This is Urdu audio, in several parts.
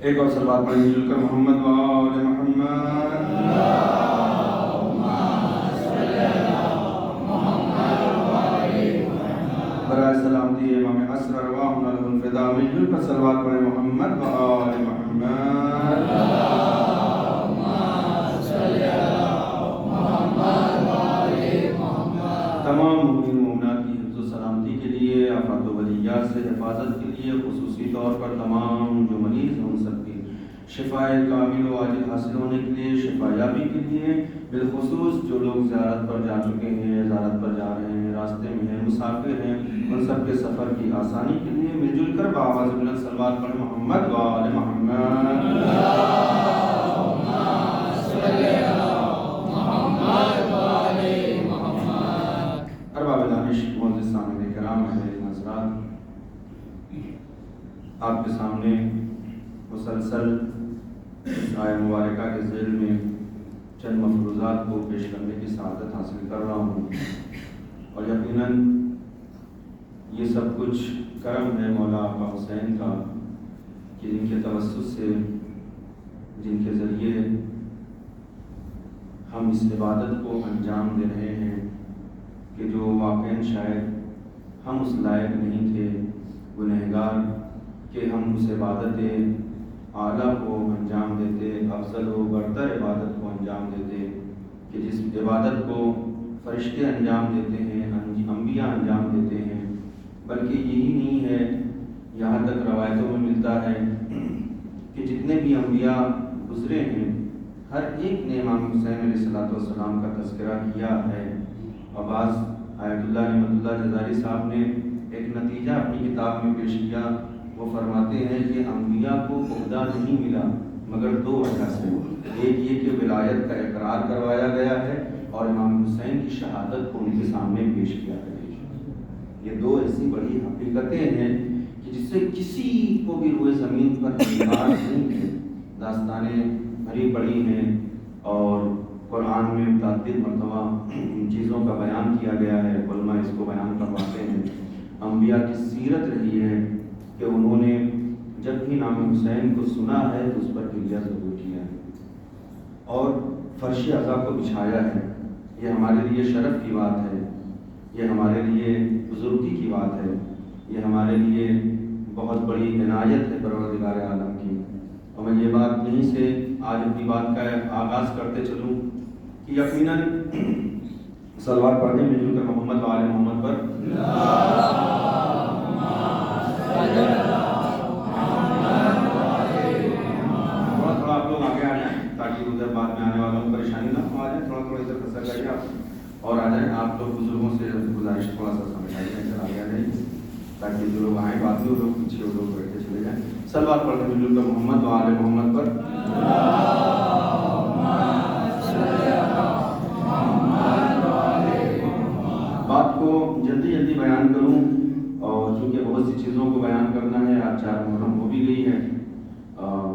ایک اور صلوات پڑھیں مل کر محمد و آل محمد۔ برائے سلامتی امام عصر ارواحنا له الفداء، مل کر صلوات پڑھیں محمد و آل محمد۔ تمام مومنین مومنات کی حفظ و سلامتی کے لیے، آفات و بلیات سے حفاظت کے لیے، خصوصی طور پر تمام جو مریض ہیں ان سب کی شفاء کامل و عاجل حاصل ہونے کے لیے، شفا یابی کے لیے، بالخصوص جو لوگ زیارت پر جا چکے ہیں، زیارت پر جا رہے ہیں، راستے میں ہیں، مسافر ہیں، ان سب کے سفر کی آسانی کے لیے مل جل کر بآواز بلند صلوات پڑھیں محمد و آل محمد۔ دانش معزز سامعین کرام، اہل حضرات، آپ کے سامنے مسلسل اس آیہ مبارکہ کے ذیل میں چند مفروضات کو پیش کرنے کی سعادت حاصل کر رہا ہوں، اور یقیناً یہ سب کچھ کرم ہے مولا آقا حسین کا کہ جن کے توسط سے، جن کے ذریعے ہم اس عبادت کو انجام دے رہے ہیں کہ جو واقعاً شاید ہم اس لائق نہیں تھے، گنہگار، کہ ہم اس عبادت اعلیٰ کو انجام دیتے، افضل و برتر عبادت کو انجام دیتے، کہ جس عبادت کو فرشتے انجام دیتے ہیں، انبیاء انجام دیتے ہیں۔ بلکہ یہی نہیں ہے، یہاں تک روایتوں میں ملتا ہے کہ جتنے بھی انبیاء گزرے ہیں ہر ایک نے امام حسین علیہ السلام کا تذکرہ کیا ہے۔ اور بعض آیت اللہ رحمۃ اللہ جزاری صاحب نے ایک نتیجہ اپنی کتاب میں پیش کیا، وہ فرماتے ہیں کہ انبیاء کو عہدہ نہیں ملا مگر دو وجہ سے، ایک یہ کہ ولایت کا اقرار کروایا گیا ہے، اور امام حسین کی شہادت کو ان کے سامنے پیش کیا گیا ہے۔ یہ دو ایسی بڑی حقیقتیں ہیں کہ جس سے کسی کو بھی روئے زمین پر انکار نہیں ہے۔ داستانیں بھری پڑی ہیں اور قرآن میں متعدد مرتبہ ان چیزوں کا بیان کیا گیا ہے، علماء اس کو بیان کرواتے ہیں۔ انبیاء کی سیرت رہی ہے کہ انہوں نے جب بھی نام حسین کو سنا ہے تو اس پر گریہ ضرور کیا ہے اور فرش عزا کو بچھایا ہے۔ یہ ہمارے لیے شرف کی بات ہے، یہ ہمارے لیے بزرگی کی بات ہے، یہ ہمارے لیے بہت بڑی عنایت ہے پروردگار عالم کی۔ اور میں یہ بات یہیں سے آج اپنی بات کا آغاز کرتے چلوں کہ یقیناً صلوات پڑھنے میں مل کر محمد و آل محمد پر تھوڑا آپ لوگ آگے آ جائیں تاکہ ادھر بعد میں آنے والوں کو پریشانی نہ ہو۔ آ جائیں، تھوڑا ادھر خسر کریے آپ اور آ جائیں۔ آپ لوگ بزرگوں سے گزارش تھوڑا سا سمجھائیے، ادھر آگے آ جائیں تاکہ جو لوگ آئیں بعد میں وہ لوگ پیچھے وہ لوگ بیٹھے چلے جائیں۔ صلوات پڑھتے ہیں مل کر محمد و آل محمد پر۔ بات کو جلدی جلدی بیان کروں اور چونکہ بہت سی چیزوں کو بیان کرنا ہے، آج 4 محرم ہو بھی گئی ہے،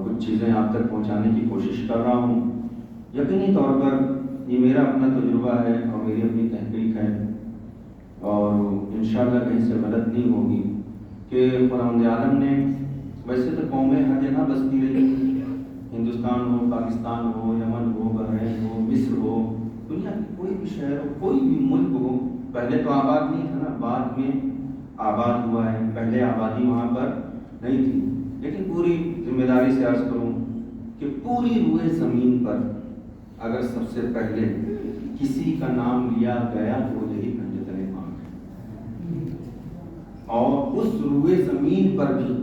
کچھ چیزیں آپ تک پہنچانے کی کوشش کر رہا ہوں۔ یقینی طور پر یہ میرا اپنا تجربہ ہے اور میری اپنی تحقیق ہے، اور انشاءاللہ کہیں سے غلط نہیں ہوگی کہ خداوند عالم نے ویسے تو قومیں ہر جگہ بستی رہی، ہندوستان ہو، پاکستان ہو، یمن ہو، بحرین ہو، مصر ہو، دنیا کی کوئی بھی شہر ہو، کوئی بھی ملک ہو، پہلے تو آباد نہیں تھا نا، بعد میں آباد ہوا ہے، پہلے آبادی وہاں پر نہیں تھی۔ لیکن پوری ذمہ داری سے عرض کروں کہ پوری روئے زمین پر اگر سب سے پہلے کسی کا نام لیا گیا تو یہی پنجتن پاک ہے، اور اس روئے زمین پر بھی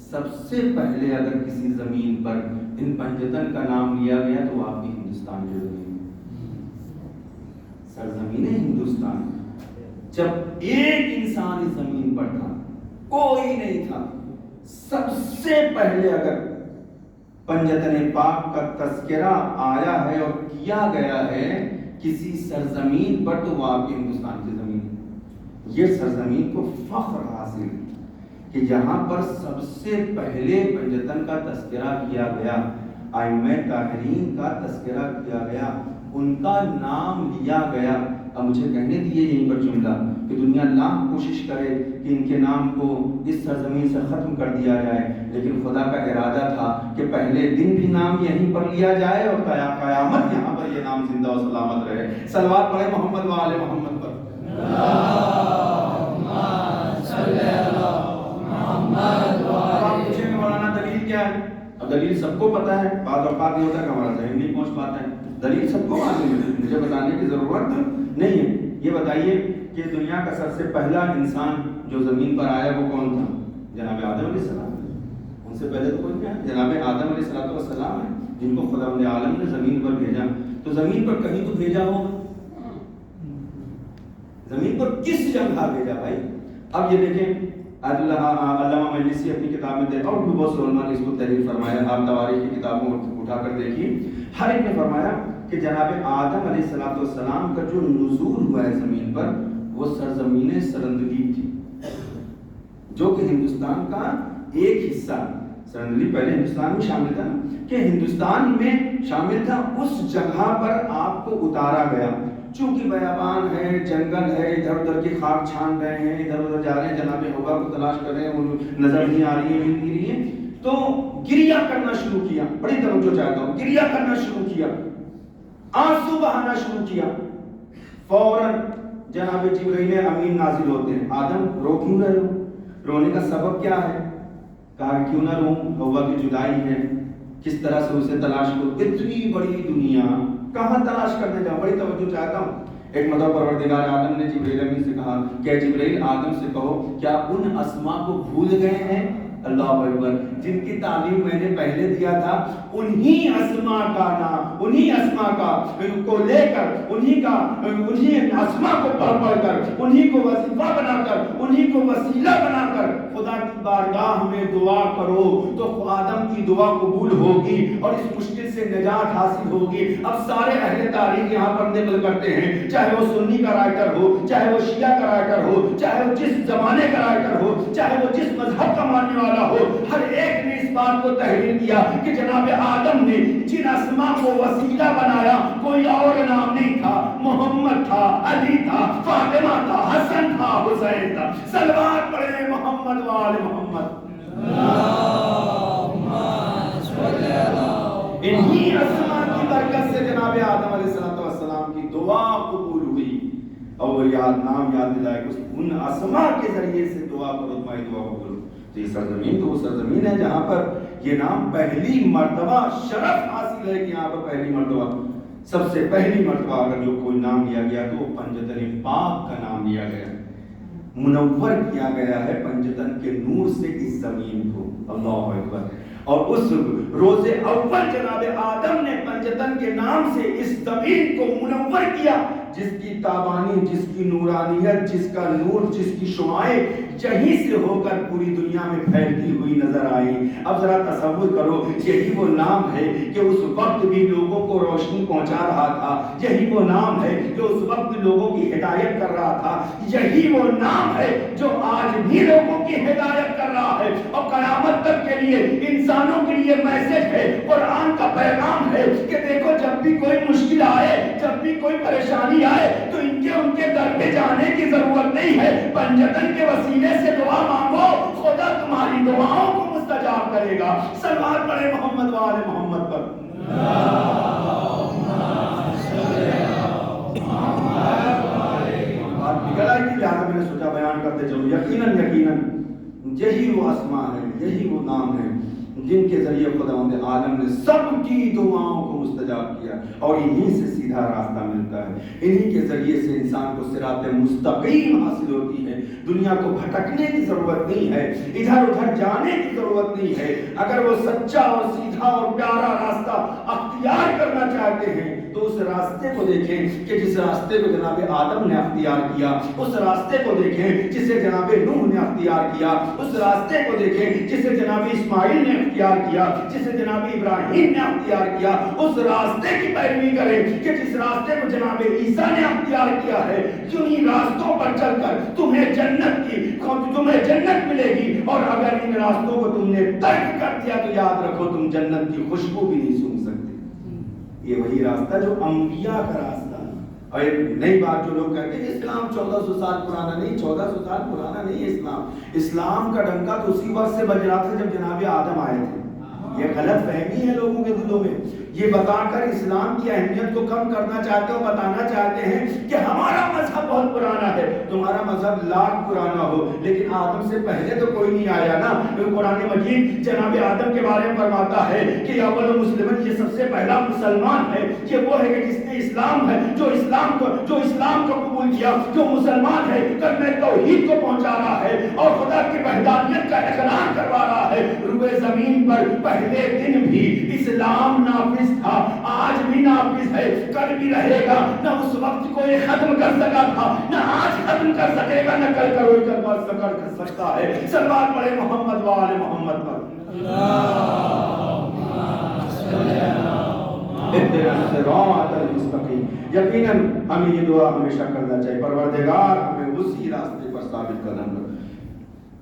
سب سے پہلے اگر کسی زمین پر ان پنجتن کا نام لیا گیا تو آپ کی ہندوستان کی زمین، سرزمین ہندوستان۔ جب ایک انسان اس زمین پر تھا، کوئی نہیں تھا، سب سے پہلے اگر پنجتن پاک کا تذکرہ آیا ہے اور کیا گیا ہے کسی سرزمین پر تو وہ آپ کی ہندوستان کی زمین ہے۔ یہ سرزمین کو فخر حاصل ہے کہ یہاں پر سب سے پہلے پنجتن کا تذکرہ کیا گیا، ائمہ طاہرین کا تذکرہ کیا گیا، ان کا نام لیا گیا۔ اب مجھے کہنے دیے یہیں پر جملہ کہ دنیا لاکھ کوشش کرے کہ ان کے نام کو اس سرزمین سے ختم کر دیا جائے، لیکن خدا کا ارادہ تھا کہ پہلے دن بھی نام یہیں پر لیا جائے اور قیامت یہاں پر یہ نام زندہ و سلامت رہے۔ صلوات پڑھیں محمد و آل محمد پر۔ آپ پوچھیں گے مولانا دلیل کیا ہے؟ اب دلیل سب کو پتہ ہے، بعض اوقات یہ ہوتا ہے کہ ہمارا ذہن نہیں پہنچ پاتا ہے، دلیل سب کو معلوم ہے، مجھے بتانے کی ضرورت نہیں ہے۔ یہ بتائیے کہ دنیا کا سب سے پہلا انسان جو زمین پر آیا وہ کون تھا؟ جناب آدم علیہ السلام۔ ان سے پہلے تو کوئی نہیں آیا، جناب آدم علیہ السلام ہے جن کو خداوند عالم نے زمین پر بھیجا۔ تو زمین پر کہیں تو بھیجا ہوگا، زمین پر کس جگہ بھیجا بھائی؟ اب یہ دیکھیں علامہ مجلسی اپنی کتاب میں دیکھا، اور بہت سے علماء نے اس کو تحریر فرمایا، آپ تواریخ کی کتابوں اٹھا کر دیکھیے، ہر ایک نے فرمایا کہ جناب آدم علیہ السلام کا جو نزول ہوا ہے زمین پر وہ سرزمین سرندلیب تھی جو کہ ہندوستان کا ایک حصہ، سرندلیب پہلے ہندوستان میں شامل تھا نا، کہ ہندوستان میں شامل تھا، اس جگہ پر آپ کو اتارا گیا. چونکہ بیابان ہے، جنگل ہے، ادھر ادھر کی خاک چھان رہے ہیں، ادھر ادھر جا رہے ہیں، جناب ہوا کو تلاش کر رہے ہیں، وہ نظر نہیں آ رہی ہے، مل نہیں رہی ہے، تو گریا کرنا شروع کیا. بڑی توجہ چاہتا ہوں، گریا کرنا شروع کیا، آنسو بہانا شروع کیا. فوراً جناب جبرائیل امین نازل ہوتے ہیں. آدم رو کیوں رہے ہو؟ رونے کا سبب کیا ہے؟ کہا کیوں نہ رو، ہوا کی جدائی ہے، کس طرح سے اسے تلاش کرو، اتنی بڑی دنیا کہاں تلاش کرنے جاؤ. بڑی توجہ چاہتا ہوں. ایک مرتبہ پروردگار عالم نے جبرائیل امین سے کہا کہ جبرائیل آدم سے کہو کیا ان اسماء کو بھول گئے ہیں، اللہ اکبر، جن کی تعلیم میں نے پہلے دیا تھا، انہی اسماء کا نام، انہی اسماء کا کو لے کر، انہی اسماء کو پڑھ کر، انہی کو وظیفہ بنا کر، انہی کو وسیلہ بنا کر خدا کی بارگاہ میں دعا کرو تو آدم کی دعا قبول ہوگی اور اس مشکل سے نجات حاصل ہوگی. اب سارے اہل تاریخ یہاں پر نقل کرتے ہیں، چاہے وہ سنی کا رائٹر ہو، چاہے وہ شیعہ کا رائٹر ہو، چاہے وہ جس زمانے کا رائٹر ہو، چاہے وہ جس مذہب کا ماننے والا ہو، ہر ایک نے اس بات کو تحریر کیا کہ جناب آدم نے جن اسماء کو وسیلہ بنایا کوئی اور نام نہیں تھا، محمد تھا، علی تھا، فاطمہ تھا، حسن تھا، حسین تھا. صلوات پڑھیں محمد وآل محمد. انہی اسماء کی برکت سے جناب آدم علیہ السلام کی دعا قبول ہوئی. اور نام یاد دلائے کہ ان اسماء کے ذریعے سے دعا کرو تمہاری دعا قبول. تو یہ سرزمین تو وہ سرزمین ہے جہاں پر یہ نام پہلی مرتبہ شرف حاصل ہے کہ یہاں پر پہلی مرتبہ، سب سے پہلی مرتبہ اگر جو کوئی نام لیا گیا تو پنجتن پاک کا نام لیا گیا، منور کیا گیا ہے پنجتن کے نور سے اس زمین کو. اللہ اکبر. اور اس روز اول جناب آدم نے پنجتن کے نام سے اس زمین کو منور کیا، جس کی تابانی، جس کی نورانیت، جس کا نور، جس کی شعاعیں یہیں سے ہو کر پوری دنیا میں پھیلتی ہوئی نظر آئی. اب ذرا تصور کرو، یہی وہ نام ہے کہ اس وقت بھی لوگوں کو روشنی پہنچا رہا تھا، یہی وہ نام ہے جو اس وقت لوگوں کی ہدایت کر رہا تھا، یہی وہ نام ہے جو آج بھی لوگوں کی ہدایت کر رہا ہے اور قیامت تک کے لیے انسانوں کے لیے میسج ہے، قرآن کا پیغام ہے کہ دیکھو جب بھی کوئی مشکل آئے، جب بھی کوئی پریشانی آئے تو ان کے در پہ جانے کی ضرورت نہیں ہے، پنجتن کے وسیلے سے دعا مانگو، خدا تمہاری دعاؤں کو مستجاب کرے گا. صلوات پڑھیں محمد وآل محمد پر. بات نکل آئی تھی لہٰذا میں نے سوچا بیان کرتے چلو. یقیناً یہی وہ اسماء ہے، یہی وہ نام ہے جن کے ذریعے خداوند عالم نے سب کی دعاؤں کو مستجاب کیا اور انہی سے سیدھا راستہ ملتا ہے. انہی کے ذریعے سے انسان کو صراط مستقیم حاصل ہوتی ہے. دنیا کو بھٹکنے کی ضرورت نہیں ہے، ادھر ادھر جانے کی ضرورت نہیں ہے. اگر وہ سچا اور سیدھا اور پیارا راستہ اختیار کرنا چاہتے ہیں تو اس راستے کو دیکھیں کہ جس راستے کو جناب آدم نے اختیار کیا، اس راستے کو دیکھیں جسے جناب نوح نے اختیار کیا، اس راستے کو دیکھیں جسے جناب اسماعیل نے اختیار کیا، جسے جناب ابراہیم نے اختیار کیا. اس راستے کی پیروی کریں کہ جس راستے کو جناب عیسیٰ نے اختیار کیا ہے. انہی راستوں پر چل کر تمہیں جنت ملے گی، اور اگر ان راستوں کو تم نے ترک کر دیا تو یاد رکھو تم جنت کی خوشبو بھی نہیں سن سکتے. یہ وہی راستہ جو انبیاء کا راستہ. اور ایک نئی بات جو لوگ کہتے ہیں اسلام 1400 سال پرانا نہیں، 1400 سال پرانا نہیں ہے اسلام. اسلام کا ڈنکا تو اسی وقت سے بج رہا تھا جب جناب آدم آئے تھے. یہ غلط فہمی ہے لوگوں کے دلوں میں. یہ بتا کر اسلام کی اہمیت کو کم کرنا چاہتے ہو، بتانا چاہتے ہیں کہ ہمارا مذہب بہت پرانا ہے. تمہارا مذہب لاکھ پرانا ہو لیکن آدم سے پہلے تو کوئی نہیں آیا نا. قرآن مجید جناب آدم کے بارے میں فرماتا ہے کہ اول مسلم، یہ سب سے پہلا مسلمان ہے. یہ وہ ہے کہ جس نے اسلام ہے، جو اسلام کو قبول کیا، جو مسلمان ہے، کلمہ توحید کو پہنچا رہا ہے اور خدا کی وحدانیت کا اقرار کروا رہا ہے. روئے زمین پر پہلے دن بھی اسلام نافذ تھا، آج بھی نافذ ہے، کل بھی رہے گا. نہ اس وقت کوئی ختم کر سکا تھا، نہ آج ختم کر سکے گا، نہ کل کوئی کر سکتا ہے. صلوات پڑھیں محمد وآل محمد پر. اهدنا الصراط المستقيم. یقیناً ہمیں یہ دعا ہمیشہ کرنا چاہیے، پروردگار ہمیں اسی راستے پر ثابت کرنا،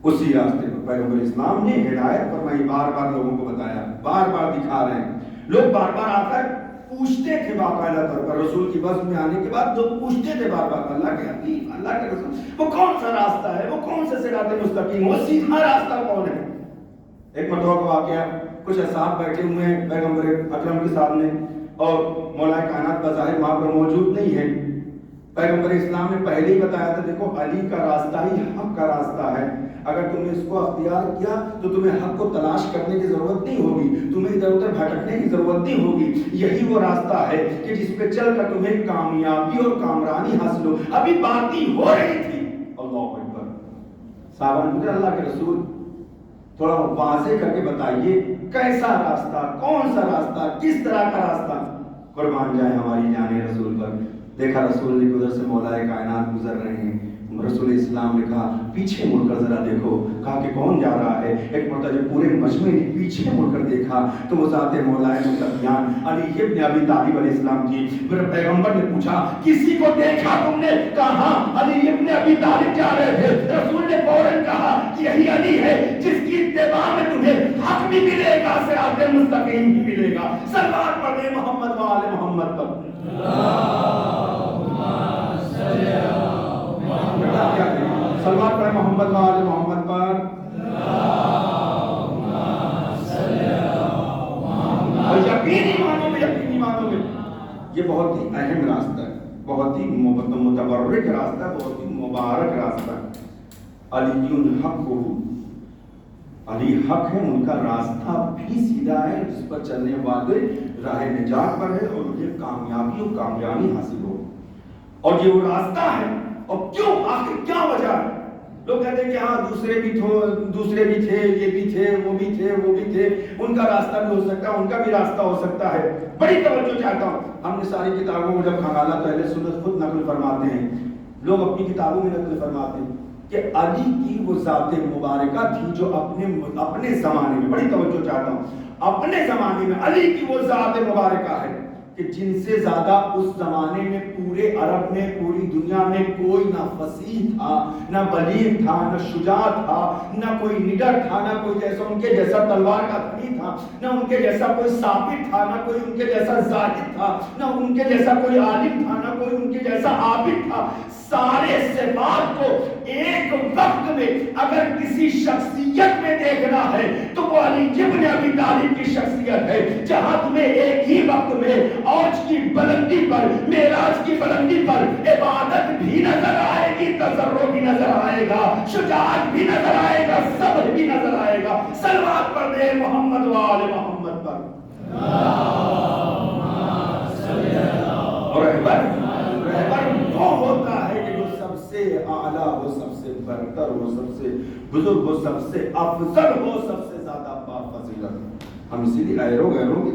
اسی راستے پر۔ پیغمبر اسلام نے ہدایت فرمائی، بار بار لوگوں کو بتایا، بار بار دکھا رہے ہیں۔ لوگ بار بار آ کر پوچھتے تھے باقاعدہ طور پر، رسول کی بس میں آنے کے بعد لوگ پوچھتے تھے بار بار، اللہ کے حبیب، اللہ کے رسول، وہ کون سا راستہ ہے، وہ کون سے صراط مستقیم، وہ سیدھا راستہ کون ہے؟ ایک مرتبہ کا واقعہ، کچھ اصحاب بیٹھے ہوئے ہیں پیغمبر اکرم کے سامنے اور مولا کائنات بظاہر وہاں پر موجود نہیں ہے۔ پیغمبر اسلام نے پہلے ہی بتایا تھا، دیکھو علی کا راستہ ہی حق کا راستہ ہے، اگر تم نے اس کو اختیار کیا تو تمہیں حق کو تلاش کرنے کی ضرورت نہیں ہوگی، تمہیں ادھر ادھر بھٹکنے کی ضرورت نہیں ہوگی، یہی وہ راستہ ہے کہ جس پہ چل کر تمہیں کامیابی اور کامرانی حاصل ہو۔ ابھی باتیں ہو رہی تھی، اللہ اکبر، صحابہ نے پوچھا اللہ کے رسول تھوڑا واضح کر کے بتائیے کیسا راستہ، کون سا راستہ، کس طرح کا راستہ؟ قربان جائے ہماری جان رسول پر۔ دیکھا رسول نے ادھر سے مولا کائنات گزر رہے ہیں، رسول اسلام نے کہا پیچھے مڑ کر ذرا دیکھو، کہا کہ کون جا رہا ہے؟ ایک مرتبہ جب پورے مجمع نے پیچھے مڑ کر دیکھا تو وہ ذات مولا متقیان علی ابن ابی طالب علیہ السلام تھی۔ پھر پیغمبر نے پوچھا کسی کو دیکھا تم نے؟ کہا علی ابن ابی طالب جا رہے تھے۔ رسول نے فوراً کہا کہ یہی علی ہے جس کی اتباع میں تمہیں حق بھی ملے گا، صراط مستقیم بھی ملے گا۔ صلوات پڑھیں محمد و آل محمد پر۔ صلوات پڑھیں محمد و آل محمد پر۔ اور یقینی معنوں میں یہ بہت ہی اہم راستہ ہے، بہت ہی متبرک راستہ ہے، بہت ہی مبارک راستہ ہے۔ علی حق، علی حق ہے، ان کا راستہ بھی سیدھا ہے جس پر چلنے والے راہ نجات پر ہے اور انہیں کامیابی اور کامیابی حاصل ہو۔ اور یہ وہ راستہ ہے، اور کیوں، آخر کیا وجہ ہے؟ لوگ کہتے ہیں کہ ہاں دوسرے بھی تھے، یہ بھی تھے، وہ بھی تھے، ان کا راستہ بھی ہو سکتا ہے، ان کا بھی راستہ ہو سکتا ہے۔ بڑی توجہ چاہتا ہوں، ہم نے ساری کتابوں کو جب کھنگالا تو اہل سنت خود نقل فرماتے ہیں، لوگ اپنی کتابوں میں نقل فرماتے ہیں کہ علی کی وہ ذات مبارکہ تھی جو اپنے زمانے میں، بڑی توجہ چاہتا ہوں، اپنے زمانے میں علی کی وہ ذات مبارکہ ہے کہ جن سے زیادہ اس زمانے میں پورے عرب میں، پوری دنیا میں کوئی نہ فصیح تھا، نہ بلیغ تھا، نہ شجاع تھا، نہ کوئی نڈر تھا، نہ کوئی جیسا ان کے جیسا تلوار کا دھنی تھا، نہ ان کے جیسا کوئی ثابت تھا، نہ کوئی ان کے جیسا زاہد تھا، نہ ان کے جیسا کوئی عالم تھا، نہ کوئی ان کے جیسا عابد تھا۔ سارے صفات کو ایک وقت میں اگر کسی شخصیت میں دیکھنا ہے تو وہ علی ابن ابی طالب کی شخصیت ہے، جہاں تمہیں ایک ہی وقت میں عرش کی بلندی پر، معراج کی بلندی پر عبادت بھی نظر آئے گی، تضرع بھی نظر آئے گا، شجاعت بھی نظر آئے گا، صبر بھی نظر آئے گا۔ صلوات پڑھ دے محمد و آل محمد پر۔ اور رہبر وہ ہوتا ہے کہ جو سب سے اعلیٰ ہو، سب سے برتر ہو، سب سے بزرگ ہو، سب سے افضل ہو، سب سے زیادہ بافضیلت۔ ہم اسی لیے غیروں کی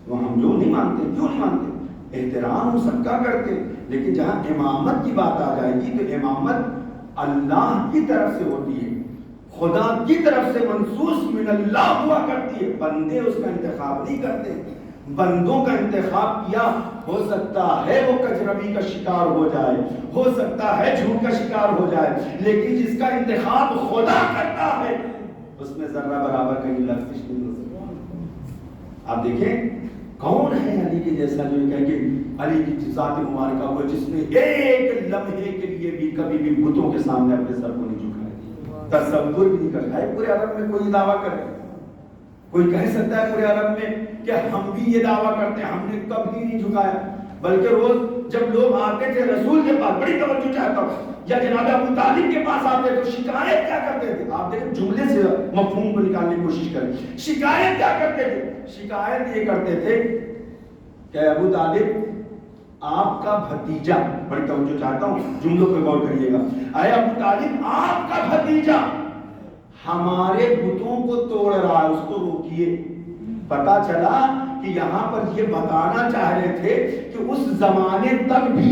تو ہم جو نہیں مانتے، کیوں نہیں مانتے؟ احترام سب کا کرتے، لیکن جہاں امامت کی بات آ جائے گی تو امامت اللہ کی طرف سے ہوتی ہے، خدا کی طرف سے منصوص من اللہ ہوا کرتی ہے، بندے اس کا انتخاب نہیں کرتے۔ بندوں کا انتخاب کیا، ہو سکتا ہے وہ کجربی کا شکار ہو جائے، ہو سکتا ہے جھوٹ کا شکار ہو جائے، لیکن جس کا انتخاب خدا کرتا ہے اس میں ذرہ برابر کہیں لغزش نہیں ہو سکتی۔ آپ دیکھیں کون ہے علی کے جیسا جو کہہ کہ علی کی ذات مبارکہ وہ جس نے ایک لمحے کے لیے بھی کبھی بھی بتوں کے سامنے اپنے سر کو نہیں جھکایا، تصور بھی نہیں کرتا ہے۔ پورے عرب میں کوئی دعویٰ کرے، کوئی کہہ سکتا ہے پورے عرب میں کہ ہم بھی یہ دعویٰ کرتے ہیں، ہم نے کبھی نہیں جھکایا؟ بلکہ روز جب لوگ آتے تھے رسول کے پاس، بڑی توجہ چاہتا ہوں، یا جناب ابو طالب کے پاس آتے تو شکایت کیا کرتے تھے؟ آپ دیکھیں جملے سے مفہوم کو نکالنے کی کوشش کریں۔ شکایت کیا کرتے تھے؟ شکایت یہ کرتے تھے کہ ابو طالب آپ کا بھتیجا، بڑی توجہ چاہتا ہوں جملوں پہ غور کریے گا، اے ابو طالب آپ کا بھتیجا ہمارے بتوں کو توڑ رہا ہے، اس کو روکیے۔ پتا چلا کہ یہاں پر یہ بتانا چاہ رہے تھے کہ اس زمانے تک بھی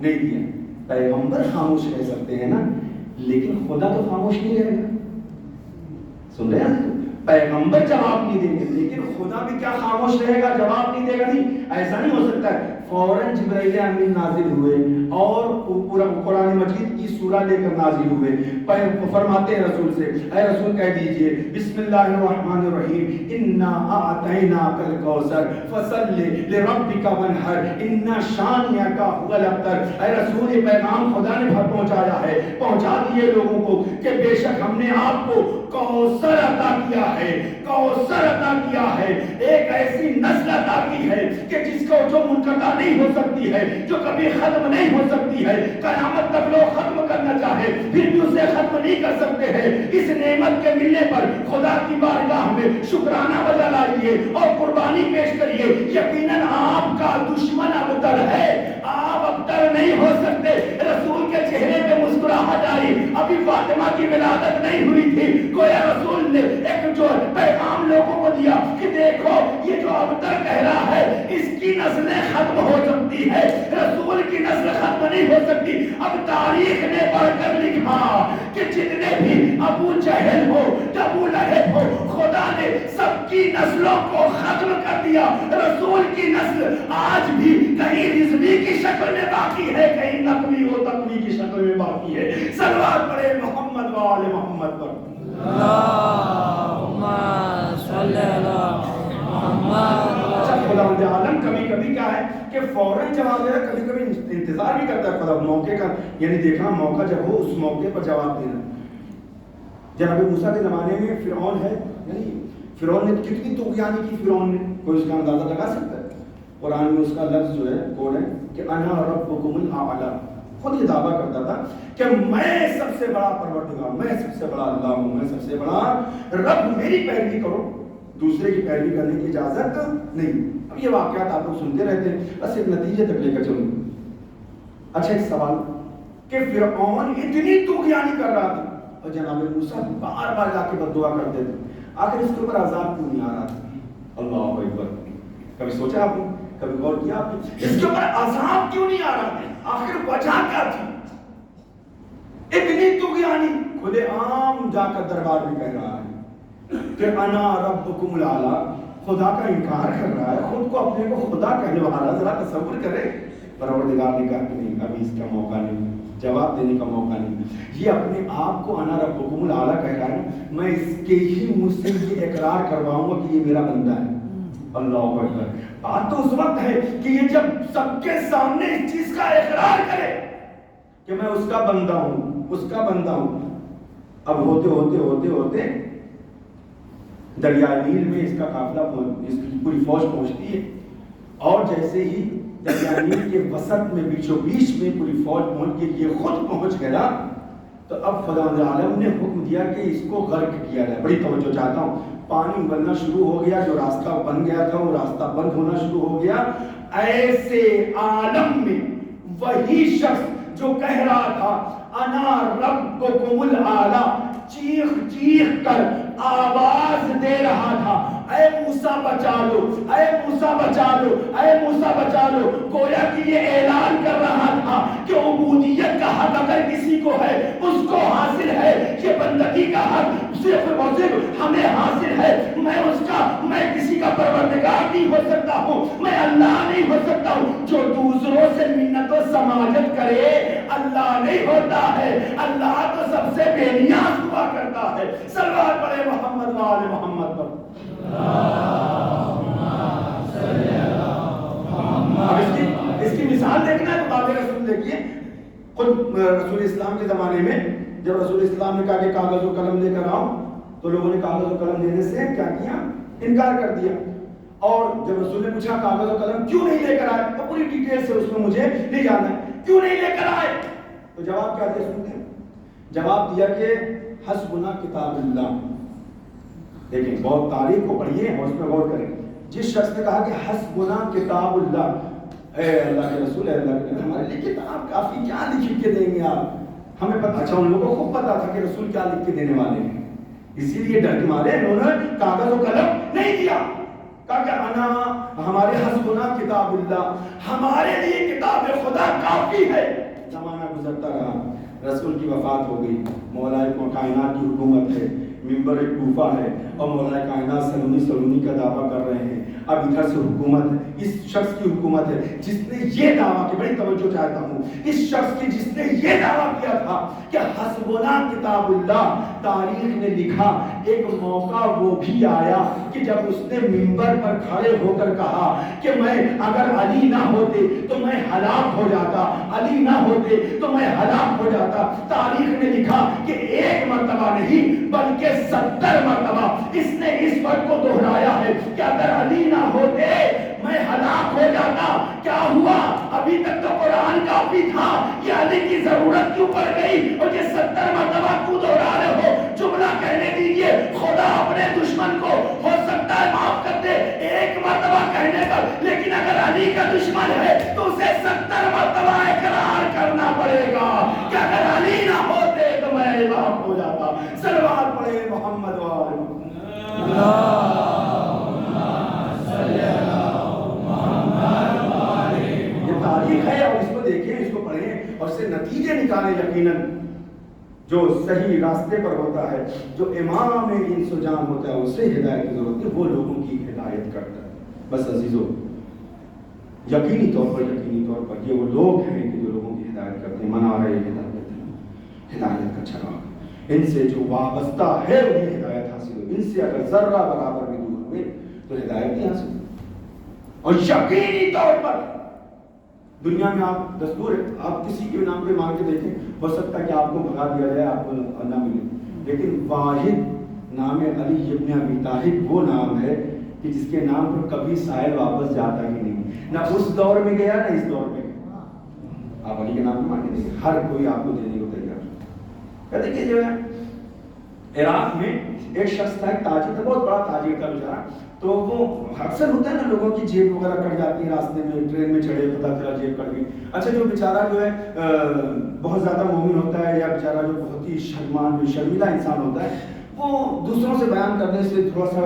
نہیں دیا. پیغمبر خاموش رہ سکتے ہیں نا, لیکن خدا تو خاموش نہیں رہے گا. سن رہے ہیں, پیغمبر جواب نہیں دیں گے لیکن خدا بھی کیا خاموش رہے گا, جواب نہیں دے گا. نہیں, ایسا نہیں ہو سکتا ہے. فوراً جبرائیل امین نازل ہوئے اور پورا قرآن مجید کی سورہ لے کر نازل ہوئے. فرماتے ہیں رسول سے, اے رسول کہہ دیجئے بسم اللہ الرحمن الرحیم انا اعطیناک الکوثر فصل لربک وانحر ان شانئک هو الابتر. اے رسول, یہ پیغام خدا نے پہنچایا ہے, پہنچا دیے لوگوں کو کہ بے شک ہم نے آپ کو کوثر عطا کیا ہے, کوثر عطا کیا ہے, ایک ایسی نسل عطا کی ہے کہ جس کو جو منقطع نہیں ہو سکتی ہے, جو کبھی ختم نہیں ہو سکتی ہے. قیامت تک لوگ ختم کرنا چاہے پھر بھی اسے ختم نہیں کر سکتے ہیں. اس نعمت کے ملنے پر خدا کی بارگاہ میں شکرانہ بجا لائیے اور قربانی پیش کریے. یقیناً آپ کا دشمن ابتر ہے, آپ ابتر نہیں ہو سکتے. رسول کے چہرے پہ مسکراہٹ آئی, ابھی فاطمہ کی ولادت نہیں ہوئی تھی. گویا رسول نے ایک جو پیغام لوگوں کو دیا کہ دیکھو یہ جو ابتر کہہ رہا ہے اس کی نسلیں ختم ہو سکتی ہے, رسول کی نسل ختم نہیں ہو سکتی. اب تاریخ نے پڑھ کر لکھا کہ جتنے بھی ابو جہل ہو, ابو لہب ہو, خدا نے سب کی نسلوں کو ختم کر دیا. رسول کی نسل آج بھی کہیں رضوی کی شکل میں باقی ہے, کہیں نقوی و تقوی کی شکل میں باقی ہے. صلوات پڑھے محمد و آل محمد پر. اللہم صلی اللہ محمد. اچھا, خدا عالم کبھی کبھی کیا ہے کہ فوراً جواب دے رہا, کبھی کبھی انتظار بھی کرتا ہے خدا موقع کا, یعنی دیکھنا موقع جب ہو اس موقع پر جواب دینا. جناب موسیٰ کے زمانے میں فرعون ہے, یعنی فرعون نے کتنی طغیانی کی, فرعون نے کوئی اس کا اندازہ لگا سکتا ہے. قرآن میں اس کا لفظ جو ہے کوڈ ہے کہ انا ربکم الاعلی. خود یہ دعویٰ کرتا تھا کہ میں سب سے بڑا پروردگار, میں سب سے بڑا اللہ ہوں, میں سب سے بڑا رب, میری پیروی کرو, دوسرے کی پیروی کرنے کی اجازت نہیں. اب یہ واقعات آپ لوگ سنتے رہتے ہیں, بس ایک نتیجے تک لے کر چلوں. اچھا, ایک سوال کہ فرعون اتنی طغیانی کر رہا تھا اور جناب موسیٰ بار بار جا کے بد دعا کرتے تھے, آخر اس کے اوپر عذاب کیوں نہیں آ رہا تھا؟ اللہ اکبر. کبھی سوچا آپ نے, کبھی غور کیا آپ نے, اس کے اوپر عذاب کیوں نہیں آ رہا تھا؟ آخر وجہ کیا تھی؟ اتنی طغیانی, کھلے عام جا کر دربار میں کہہ رہا ہے کہ انا ربکم الاعلی, خدا کا انکار کر رہا ہے, خود کو اپنے کو خدا کہنے والا. ذرا تصور کرے, پروردگار نے کہا کہ نہیں, ابھی اس کا موقع نہیں, جواب دینے کا موقع نہیں. یہ اپنے آپ کو انا ربکم الاعلی کہہ رہا ہے, میں اس کے ہی منہ سے یہ اقرار کرواؤں گا کہ یہ میرا بندہ ہے. اللہ اکبر. بات تو اس وقت ہے کہ یہ جب سب کے سامنے اس چیز کا اقرار کرے کہ میں اس کا بندہ ہوں, اس کا بندہ ہوں. اب ہوتے ہوتے ہوتے ہوتے دریائے نیل میں اس کا قافلہ, اس کی پوری فوج پہنچتی ہے, اور جیسے ہی دریائے نیل کے وسط میں بیچوں بیچ میں پوری فوج پہنچ کے یہ خود پہنچ گیا, تو اب خدا عالم نے حکم دیا کہ اس کو غرق کیا جائے. بڑی توجہ چاہتا ہوں, پانی ابلنا شروع ہو گیا, جو راستہ بن گیا تھا وہ راستہ بند ہونا شروع ہو گیا. ایسے عالم میں وہی شخص جو کہہ رہا تھا انا ربکم الاعلی, چیخ چیخ کر آواز دے رہا تھا, اے موسیٰ بچا لو, اے موسیٰ بچا لو, اے موسیٰ بچا لو. گویا کہ یہ اعلان کر رہا تھا کہ عبودیت کا حق اگر کسی کو ہے اس کو حاصل ہے, یہ بندگی کا حق صرف اور صرف ہمیں حاصل ہے. میں کسی کا پروردگار نہیں ہو سکتا ہوں, میں اللہ نہیں ہو سکتا ہوں. جو دوسروں سے منت و سماجت کرے اللہ نہیں ہوتا ہے, اللہ تو سب سے بے نیاز ہوا کرتا ہے. صلوات پڑھے محمد و آل محمد پر. اس کی مثال دیکھنا ہے تو باب رسول دیکھیے. خود رسول اسلام کے زمانے میں جب رسول اسلام نے کہا کہ کاغذ و قلم لے کر آؤ, تو لوگوں نے کاغذ و قلم دینے سے کیا کیا, انکار کر دیا. اور جب رسول نے پوچھا کاغذ و قلم کیوں نہیں لے کر آئے, تو پوری ڈیٹیل سے اس میں مجھے نہیں جانا ہے, کیوں نہیں لے کر آئے, تو جواب کیا دیا سنتے ہیں. جواب دیا کہ حسبنا کتاب اللہ. دیکھیں, بہت تاریخ کو پڑھیے اور اس میں غور کریں. جس شخص نے کہا کہ حسبنا کتاب اللہ, اے اللہ کے رسول, اے اللہ کے, ہمارے لیے کتاب کافی, کیا لکھ کے دیں گے آپ, ہمیں پتہ. اچھا, ان لوگوں کو پتا تھا کہ رسول کیا لکھ کے دینے والے ہیں, اسی لیے ڈر کے مارے انہوں نے کاغذ و قلم نہیں دیا. کہا کہ انا ہمارے حسبنا کتاب اللہ، ہمارے لیے کتاب خدا کافی ہے۔ زمانہ گزرتا رہا، رسول کی وفات ہو گئی، مولا کائنات کی حکومت ہے، ممبر کوفہ ہے اور مولا کائنات سلونی کا دعویٰ کر رہے ہیں۔ اب ادھر سے حکومت ہے، اس شخص کی حکومت ہے جس نے یہ دعویٰ کی، بڑی توجہ چاہتا ہوں، اس شخص کی جس نے یہ دعویٰ کیا تھا کہ حسبنا کتاب اللہ، تاریخ نے لکھا ایک موقع وہ بھی آیا کہ جب اس نے ممبر پر کھڑے ہو کر کہا کہ میں اگر علی نہ ہوتے تو میں ہلاک ہو جاتا، علی نہ ہوتے تو میں ہلاک ہو جاتا۔ تاریخ نے لکھا کہ ایک مرتبہ نہیں بلکہ 70 مرتبہ اس نے اس بات کو دہرایا ہے کہ اگر علی نہ ہوتے میں ہلاک ہو جاتا۔ کیا ہوا؟ ابھی تک تو قرآن کافی تھا، یہ علی کی ضرورت کیوں پڑ گئی؟ اور یہ 70 مرتبہ کیوں دہرا رہے ہو؟ جملہ کہنے دیجئے، خدا اپنے دشمن کو ہو سکتا ہے معاف کر دے ایک مرتبہ کہنے پر، لیکن اگر علی کا دشمن ہے تو اسے 70 مرتبہ اقرار کرنا پڑے گا کہ اگر علی نہ ہوتے تو میں ہلاک ہو جاتا۔ صلوات پڑھے محمد وآلہ تاریخ ہے، اور اس کو دیکھیں، اس کو پڑھیں اور اس سے نتیجے نکالیں۔ یقیناً جو صحیح راستے پر ہوتا ہے، جو امام انس و جان ہوتا ہے، اسے ہدایت کی ضرورت ہے، وہ لوگوں کی ہدایت کرتا ہے۔ بس عزیزو، یقینی طور پر یہ وہ لوگ ہیں کہ جو لوگوں کی ہدایت کرتے ہیں، منا رہے ہدایت کا چراغ، ان سے جو وابستہ ہے انہیں ہدایت حاصل ہو، ان سے اگر ذرہ برابر بھی دور ہوئے تو ہدایت نہیں حاصل۔ اور یقینی طور پر دنیا میں آپ دستور ہے، آپ کسی کے نام پہ مانگ کے دیکھیں، ہو سکتا ہے کہ آپ کو بھگا دیا جائے، آپ کو نہ ملے، لیکن واحد نام علی ابن ابی طالب وہ نام ہے کہ جس کے نام پر کبھی سائل واپس جاتا ہی نہیں، نہ اس دور میں گیا نہ اس دور میں گیا۔ آپ علی کے نام پہ مانگ کے دیکھیں، ہر کوئی آپ کو دینے کو تیار ہے۔ کہتے کہ جو ہے عراق میں ایک شخص تھا، ایک تاجر تھا، بہت بڑا تاجر تھا بیچارہ، تو وہ اکثر ہوتا ہے نا لوگوں کی جیب وغیرہ کٹ جاتی ہے راستے میں، ٹرین میں چڑھے پتہ چلا جیب کٹ گئی۔ اچھا جو بیچارہ جو ہے بہت زیادہ مومن ہوتا ہے، یا بیچارہ جو بہت ہی شرمیلا انسان ہوتا ہے، وہ دوسروں سے بیان کرنے سے تھوڑا سا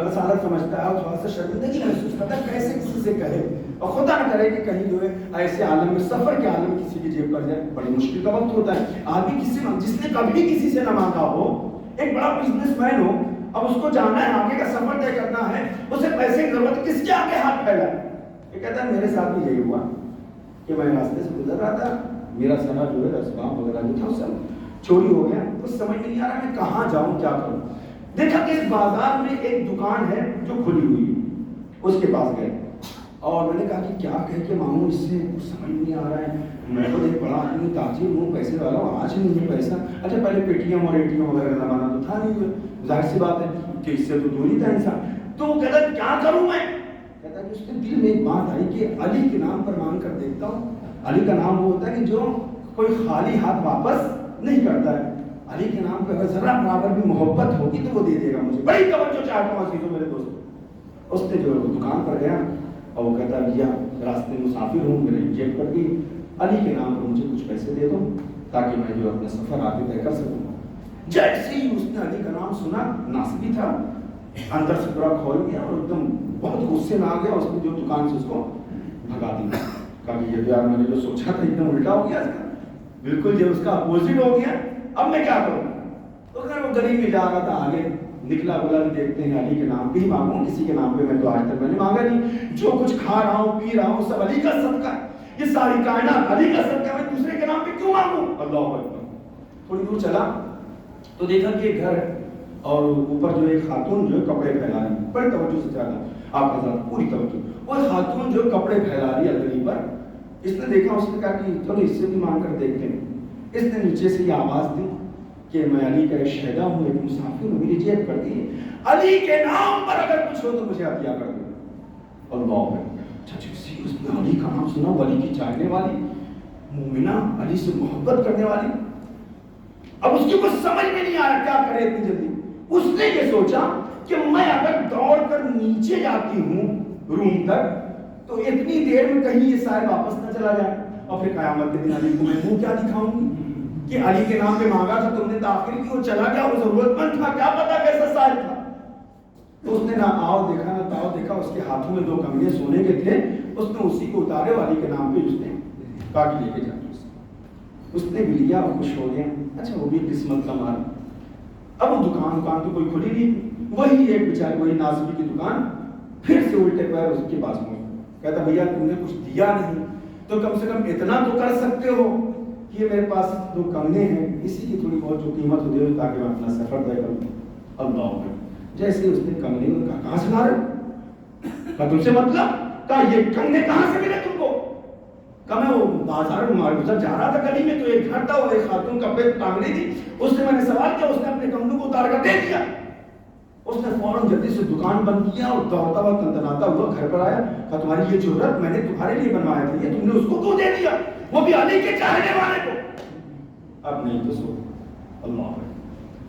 کسالت سمجھتا ہے اور تھوڑا سا شرمندگی محسوس کرتا ہے، کیسے کسی سے کہے، اور خدا نہ کرے کہ کہیں جو ہے ایسے عالم میں، سفر کے عالم میں کسی کی جیب کٹ جائے، بڑی مشکل کا وقت ہوتا ہے۔ آدمی کسی سے جس نے کبھی کسی سے نہ مانگا ہو، ایک بڑا بزنس مین ہو، اب اس کو جانا ہے، آگے کا سفر طے کرنا ہے، اسے پیسے کی ضرورت، کس کے آگے ہاتھ پھیلائے؟ یہ کہتا ہے میرے ساتھ بھی یہی ہوا کہ میں راستے سے گزر رہا تھا، میرا سارا جو ہے اسباب وغیرہ جو تھا سب چوری ہو گیا، کچھ سمجھ نہیں آ رہا میں کہاں جاؤں کیا کروں۔ دیکھا کہ اس بازار میں ایک دکان ہے جو کھلی ہوئی ہے، اس کے پاس گئے اور میں نے کہا کہ کیا کہہ کے مانگوں، اس سے کچھ سمجھ نہیں آ رہا ہے، میں خود ایک بڑا آدمی تاجر ہوں، پیسے والا ہوں، آج نہیں ہے پیسہ۔ اچھا پہلے پے ٹی ایم اور اے ٹی ایم وغیرہ کا زمانہ تو تھا نہیں، ظاہر سی بات ہے کہ اس سے تو دور ہی تھا انسان۔ تو وہ کہتا کیا کروں میں؟ کہتا کہ اس کے دل میں ایک بات آئی کہ علی کے نام پر مانگ کر دیکھتا ہوں۔ علی کا نام وہ ہوتا ہے کہ جو کوئی خالی ہاتھ واپس نہیں کرتا ہے، علی کے نام پہ اگر ذرا برابر بھی محبت ہوگی تو وہ دے دے گا مجھے۔ بڑی توجہ چاہتا ہوں عزیزوں میرے دوست۔ اس نے جو دکان پر گیا اور وہ کہتا بھیا راستے مسافر ہوں، میرے جیب کٹ گئی، علی کے نام پر مجھے کچھ پیسے دے دو تاکہ میں جو اپنا سفر آگے طے کر سکوں۔ جیسے ہی اس نے علی کا نام سنا، ناصبی تھا، اندر سے پورا کھول گیا اور ایک دم بہت غصے میں آ گیا، اس نے جو دکان سے اس کو بھگا دیا۔ کہا کہ یہ یار میں نے جو سوچا تھا ایک دم الٹا ہو گیا، اس کا بالکل جو اس کا اپوزٹ ہو گیا، اب میں کیا کروں؟ تو اگر وہ غریب میں جا رہا تھا، آگے نکلا بولا کہ دیکھتے ہیں علی کے نام پہ ہی مانگوں، کسی کے نام پہ میں تو آج تک میں نے مانگا نہیں، جو کچھ کھا رہا ہوں پی رہا ہوں سب علی کا صدقہ ہے، یہ ساری کائنات علی کا صدقہ، میں دوسرے کے نام پہ کیوں مانگوں؟ اللہ اکبر۔ تھوڑی دور چلا تو دیکھا کہ ایک گھر ہے اور اوپر جو ایک خاتون جو ہے کپڑے پھیلا رہی ہے، بڑی توجہ سے چلا آپ حضرات پوری توجہ، وہ خاتون جو کپڑے پھیلا رہی ہے الگنی پر، اس نے دیکھا، اس نے کہا کہ چلو اس سے بھی مانگ کر دیکھتے ہیں۔ اس نے نیچے سے یہ آواز دی کہ میں علی کا ایک شہدا ہوں، ایک مسافر ہوں، میری جیب کر دی، علی کے نام پر اگر کچھ ہو تو مجھے عطیہ کر دو۔ اللہ اس نے علی کا نام سنا، علی کی چاہنے والی مومنہ، علی سے محبت کرنے والی، اب اس کی کچھ سمجھ میں نہیں آیا کیا کرے اتنی جلدی۔ اس نے یہ سوچا کہ میں اگر دوڑ کر نیچے جاتی ہوں روم تک تو اتنی دیر میں کہیں یہ سائل واپس نہ چلا جائے، اور پھر قیامت کے دن علی کو میں منہ کیا دکھاؤں گی کہ علی کے نام پہ مانگا تھا تم نے تاخیر کی، وہ چلا گیا، وہ ضرورت مند تھا، کیا پتا کیسا سائل تھا۔ تو اس نے نہ آؤ دیکھا نہ تاؤ دیکھا، اس کے ہاتھوں میں 2 کنگنے سونے کے تھے، اس نے اسی کو اتارے والی کے نام پہ اس نے کاٹ لے کے جانا، اس نے بھی لیا اور خوش ہو گیا. اچھا وہ بھی قسمت کا مال. اب وہ دکان تو کوئی کھلی نہیں، وہی ایک بیچارے وہی نازمی کی دکان پھر سے الٹے پیر اس کے پاس میں کہتا بھیا تم نے کچھ دیا نہیں تو کم سے کم اتنا تو کر سکتے ہو کہ میرے پاس 2 کنگنے ہیں، اسی کی تھوڑی بہت جو قیمت ہو دے تاکہ میں اپنا سفر طے کروں. اللہ اکبر. جیسے اس نے کنگنے کو کہا کہاں سے لا رہے ہو؟ کہا تم سے مطلب؟ کہا یہ کنگنے کہاں سے ملے تم کو؟ کہا میں وہ بازار میں گزر جا رہا تھا گلی میں تو ایک گھر تھا، وہ ایک خاتون کپڑے ٹانگ رہی تھی، اس سے میں نے سوال کیا، اس نے اپنے کنگنوں کو اتار کر دے دیا. اس نے فوراً جلدی سے دکان بند کیا اور دوڑتا ہوا تنتناتا ہوا گھر پر آیا. کہا تمہاری یہ جرت میں نے تمہارے لیے بنوایا تھا، یہ تم نے اس کو کیوں دے دیا، وہ بھی علی کے چاہنے والے کو؟ اب نہیں تو سو. اللہ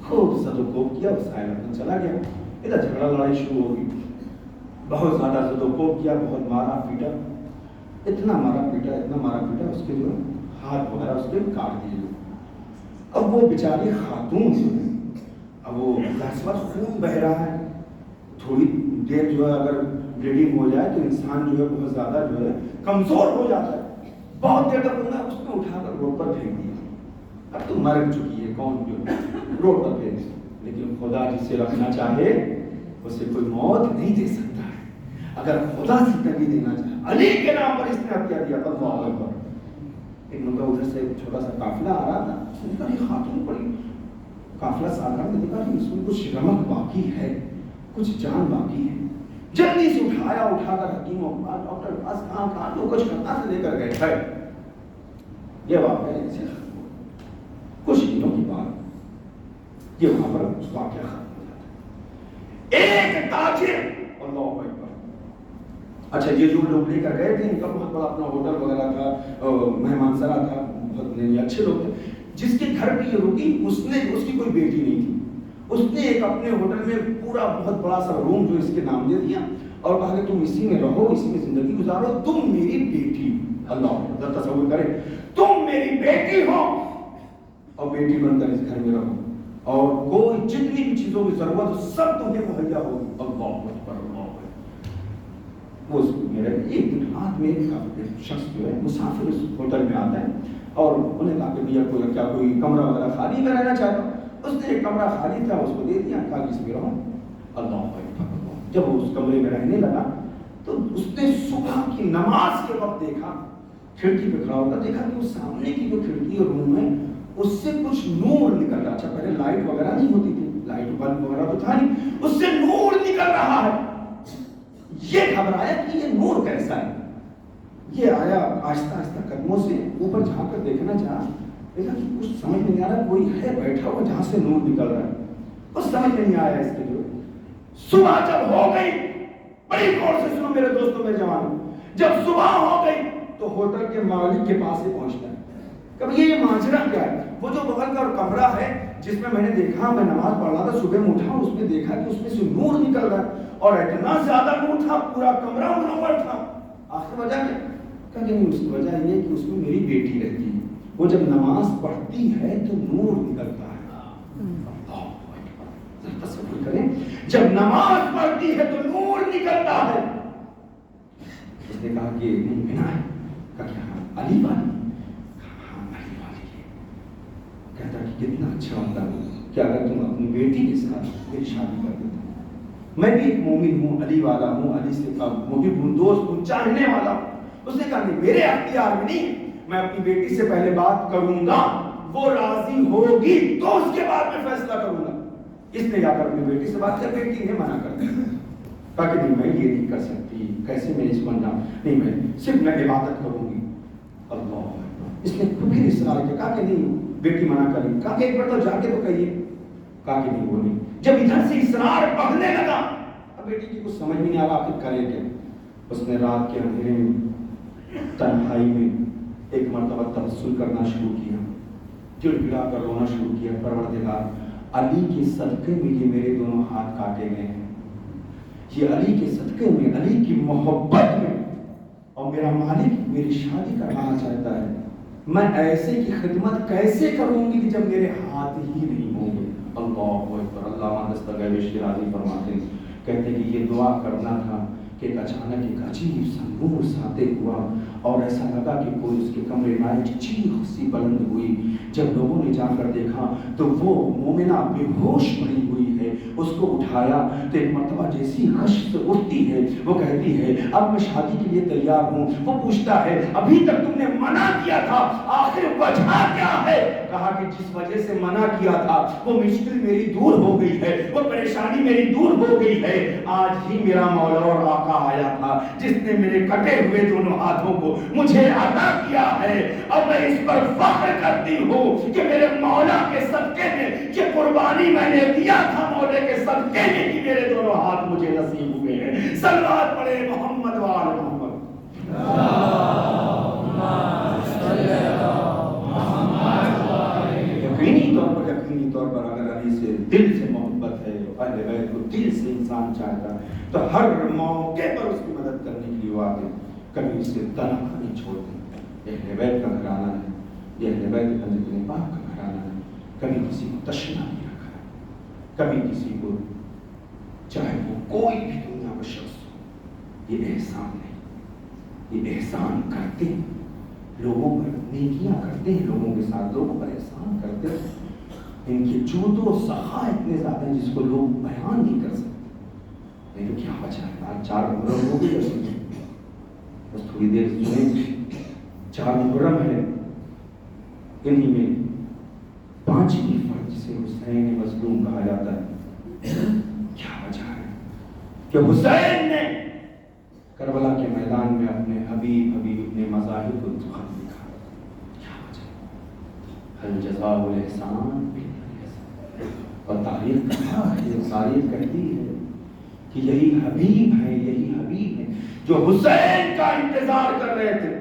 خوب صدقوب کیا، وسائل اپنا چلا گیا. ادھر جھگڑا لڑائی شروع ہو گئی، بہت زیادہ صدقوب کیا، بہت مارا پیٹا، اتنا مارا پیٹا اس کے جو ہاتھ وغیرہ اس کے کاٹ دیے. اب وہ بیچاری خاتون جو ہے، اب وہ خون بہ رہا ہے، تھوڑی دیر جو ہے اگر بلیڈنگ ہو جائے تو انسان جو ہے بہت زیادہ جو ہے کمزور ہو جاتا ہے. بہت دیر تک ہوگا، اس نے اٹھا کر روڈ پر پھینک دیا. اب تو مر چکی ہے، کون جو روڈ پر پھینک دیا. لیکن خدا جسے رکھنا چاہے اسے کوئی موت نہیں دے سکتا ہے. اگر خدا زندگی دینا چاہے، علی کے نام پر اس نے ہتھیا دیا. اللہ اکبر. ایک مرتبہ ادھر سے ایک چھوٹا سا قافلہ آ رہا تھا، دیکھا یہ خاتون پڑی، قافلہ سالار نے دیکھا کہ اس میں کچھ رمق باقی ہے، کچھ جان باقی ہے. جلدی سے اٹھایا، اٹھا کر حکیموں کے پاس، ڈاکٹر کے پاس، کہاں لوگ کچھ کہاں سے لے کر گئے ہے. یہ واقعہ ایسے کچھ دنوں کی بات، یہ وہاں پر واقعہ ختم ہو جاتا ہے. ایک تاجر، اللہ اکبر. اچھا یہ جو لوگ لے کر گئے تھے ان کا بہت بڑا اپنا ہوٹل وغیرہ تھا، مہمان سرا تھا، بہت اچھے لوگ تھے. جس کے گھر پہ یہ رکی اس کی کوئی بیٹی نہیں تھی. اس نے ایک اپنے ہوٹل میں پورا بہت بڑا سا روم جو اس کے نام دے دیا اور کہا کہ تم اسی میں رہو، اسی میں زندگی گزارو، تم میری بیٹی. اللہ تصور کرے، تم میری بیٹی ہو اور بیٹی بن کر اس گھر میں رہو اور کوئی جتنی بھی چیزوں کی ضرورت سب تمہیں مہیا ہوگی. اللہ اکبر. وہ میرے ایک دن رات میں ایک شخص جو ہے مسافر اس ہوٹل میں آتا ہے اور انہیں کہا کہ بھیا کوئی کمرہ وغیرہ خالی میں رہنا چاہتا ہوں. اس نے ایک کمرہ خالی تھا، اس کو دے دیا، کہا اس میں رہو. اللہ اکبر. جب وہ اس کمرے میں رہنے لگا تو اس نے صبح کی نماز کے وقت دیکھا، کھڑکی پہ کھڑا ہوتا دیکھا کہ وہ سامنے کی جو کھڑکی اور روم ہے اس سے کچھ نور نکل رہا. اچھا پہلے لائٹ وغیرہ نہیں ہوتی تھی، لائٹ بلب وغیرہ تو تھا نہیں، اس سے نور نکل رہا ہے. یہ گھبرایا کہ یہ نور کیسا ہے. یہ آیا آہستہ آہستہ قدموں سے اوپر جھانک کر دیکھنا چاہا، دیکھا کہ کچھ سمجھ میں نہیں آ رہا، کوئی ہے بیٹھا ہوا جہاں سے نور نکل رہا ہے، کچھ سمجھ میں نہیں آیا اس کے جو. صبح جب ہو گئی، بڑی غور سے سنو میرے دوستوں میں جوانوں، جب صبح ہو گئی تو ہوٹل کے مالک کے پاس ہی پہنچتا ہے. کبھی یہ ماجرا کیا ہے؟ وہ جو بغل کا کمرہ ہے جس میں نے دیکھا، میں نماز پڑھ رہا تھا، صبح میں اٹھا، اس میں دیکھا کہ اس میں سے نور نکل رہا ہے اور اتنا زیادہ نور تھا، پورا کمرہ منور تھا. آخر وجہ کیا؟ کہ نہیں، اس کی وجہ یہ کہ اس میں میری بیٹی رہتی ہے، وہ جب نماز پڑھتی ہے تو نور نکلتا ہے. تصور کریں، جب نماز پڑھتی ہے تو نور نکلتا ہے. اس نے کہا کہ ممکنہ ہے؟ کہا کہ ہاں علی والی. کہتا کہ کتنا اچھا ہوتا کہ اگر تم اپنی بیٹی کے ساتھ میری شادی کر دیتے. میں بھی ایک مومن ہوں، علی والا ہوں، علی سے محب ہوں، دوست ہوں، چاہنے والا ہوں. اس نے کہا کہ میرے اختیار میں نہیں، میں اپنی بیٹی سے پہلے بات کروں گا، وہ راضی ہوگی تو اس کے بعد میں فیصلہ کروں گا. اس نے جا کر اپنی بیٹی سے بات کر، بیٹی نے منع کر دیا. کہا کہ نہیں میں یہ نہیں کر سکتی، کیسے میں اس بن جاؤں، نہیں میں صرف میں عبادت کروں گی. اللہ. اس نے پھر اصرار کیا، کہا کہ نہیں بیٹی منع کر رہی. کہا کہ ایک بار تو جا کے تو کہیے. کہا کہ نہیں وہ نہیں. جب ادھر سے اصرار بڑھنے لگا، اب بیٹی کی کچھ سمجھ میں نہیں آ رہا آخر کرے کیا. اس نے رات کے اندھیرے میں تنہائی میں ایک مرتبہ تبسل کرنا شروع کیا، گڑ گڑا کر رونا شروع کیا. پروردگار، علی کے صدقے میں یہ میرے دونوں ہاتھ کاٹے گئے ہیں، یہ علی کے صدقے میں، علی کی محبت میں، اور میرا مالک میری شادی کروانا چاہتا ہے. میں ایسے کی خدمت کیسے کروں گی کہ جب میرے ہاتھ ہی نہیں ہوں گے. اللہ اکبر. اللہ دستگیر اشتراضی فرماتے ہیں کہتے کہ یہ دعا کرنا تھا کہ اچانک ایک عجیب سا نور ساطع ہوا اور ایسا لگا کہ کوئی اس کے کمرے میں ایک چیخ سی بلند ہوئی. جب لوگوں نے جا کر دیکھا تو وہ مومنہ بے ہوش پڑی ہوئی ہے. اس کو اٹھایا تو ایک مرتبہ جیسی غش سے اٹھتی ہے وہ کہتی ہے اب میں شادی کے لیے تیار ہوں. وہ پوچھتا ہے ابھی تک تم نے منع کیا تھا, آخر وجہ کیا ہے؟ کہا کہ جس وجہ سے منع کیا تھا وہ مشکل میری دور ہو گئی ہے, وہ پریشانی میری دور ہو گئی ہے. آج ہی میرا مولا اور آقا آیا تھا جس نے میرے کٹے ہوئے دونوں ہاتھوں کو مجھے عطا کیا ہے. اب میں اس پر فخر کرتی ہوں کہ میرے مولا کے صدقے میں یہ قربانی میں نے دیا تھا, مولا کے صدقے میں ہی میرے دونوں ہاتھ مجھے نصیب ہوئے ہیں. صلوات پڑھے محمد و آل محمد. یقینی طور پر اگر علی سے دل سے محبت ہے, اہل بیت کو دل سے انسان چاہتا ہے تو ہر موقع پر اس کی مدد کرنے کے لیے وہ آتے, کبھی اس سے تنہا نہیں چھوڑتے. اہل بیت کا گھرانہ ہے, یہ اہل بیت کا ذکر پاک کا گھرانہ ہے. کبھی کسی کو تشنا نہیں رکھا ہے, کبھی کسی کو, چاہے وہ کوئی بھی دنیا کا شخص ہو. یہ احسان ہے, یہ احسان کرتے ہیں لوگوں پر, نیکیاں کرتے ہیں لوگوں کے ساتھ, لوگوں پر احسان کرتے ہیں. ان کے جود و سخا اتنے زیادہ ہیں جس کو لوگ بیان نہیں کر سکتے. نہیں تو کیا وجہ ہے, آج 4 محرم ہو گئی, بس تھوڑی دیر سنیں, 4 محرم ہے, انہی میں 5ویں فرد جسے حسین مظلوم کہا جاتا ہے. کیا وجہ ہے کہ حسین نے کربلا کے میدان میں اپنے حبیب ابن مظاہر کو خط لکھا. کیا وجہ ہے؟ هل جزاء الاحسان اور تاریخ کہتی ہے کہ یہی حبیب ہیں جو حسین کا انتظار کر رہے تھے.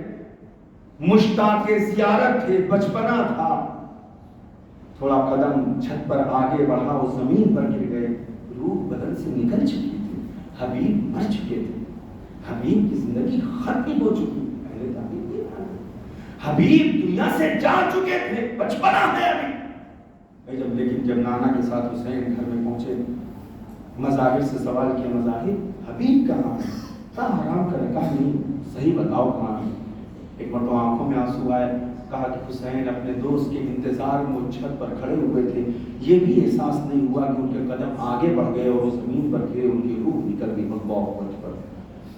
مشتاق زیارت تھے, بچپنا تھا, تھوڑا قدم چھت پر آگے بڑھا وہ زمین پر گر گئے, روح بدن سے نکل چکی تھی, حبیب مر چکے تھے, حبیب کی زندگی ختم ہو چکی. حبیب دنیا سے جا چکے تھے, بچپنا ہے ابھی. لیکن جب نانا کے ساتھ حسین گھر میں پہنچے, مظاہر سے سوال کیا, مظاہر حبیب کہاں ہے؟ کہاں حرام کرے, کہا نہیں, صحیح بتاؤ کہاں ہے. ایک مرتبہ آنکھوں میں آنسو آئے, کہا کہ حسین اپنے دوست کے انتظار میں چھت پر کھڑے ہوئے تھے, یہ بھی احساس نہیں ہوا کہ ان کے قدم آگے بڑھ گئے اور زمین پر گرے, ان کی روح نکل گئی. پر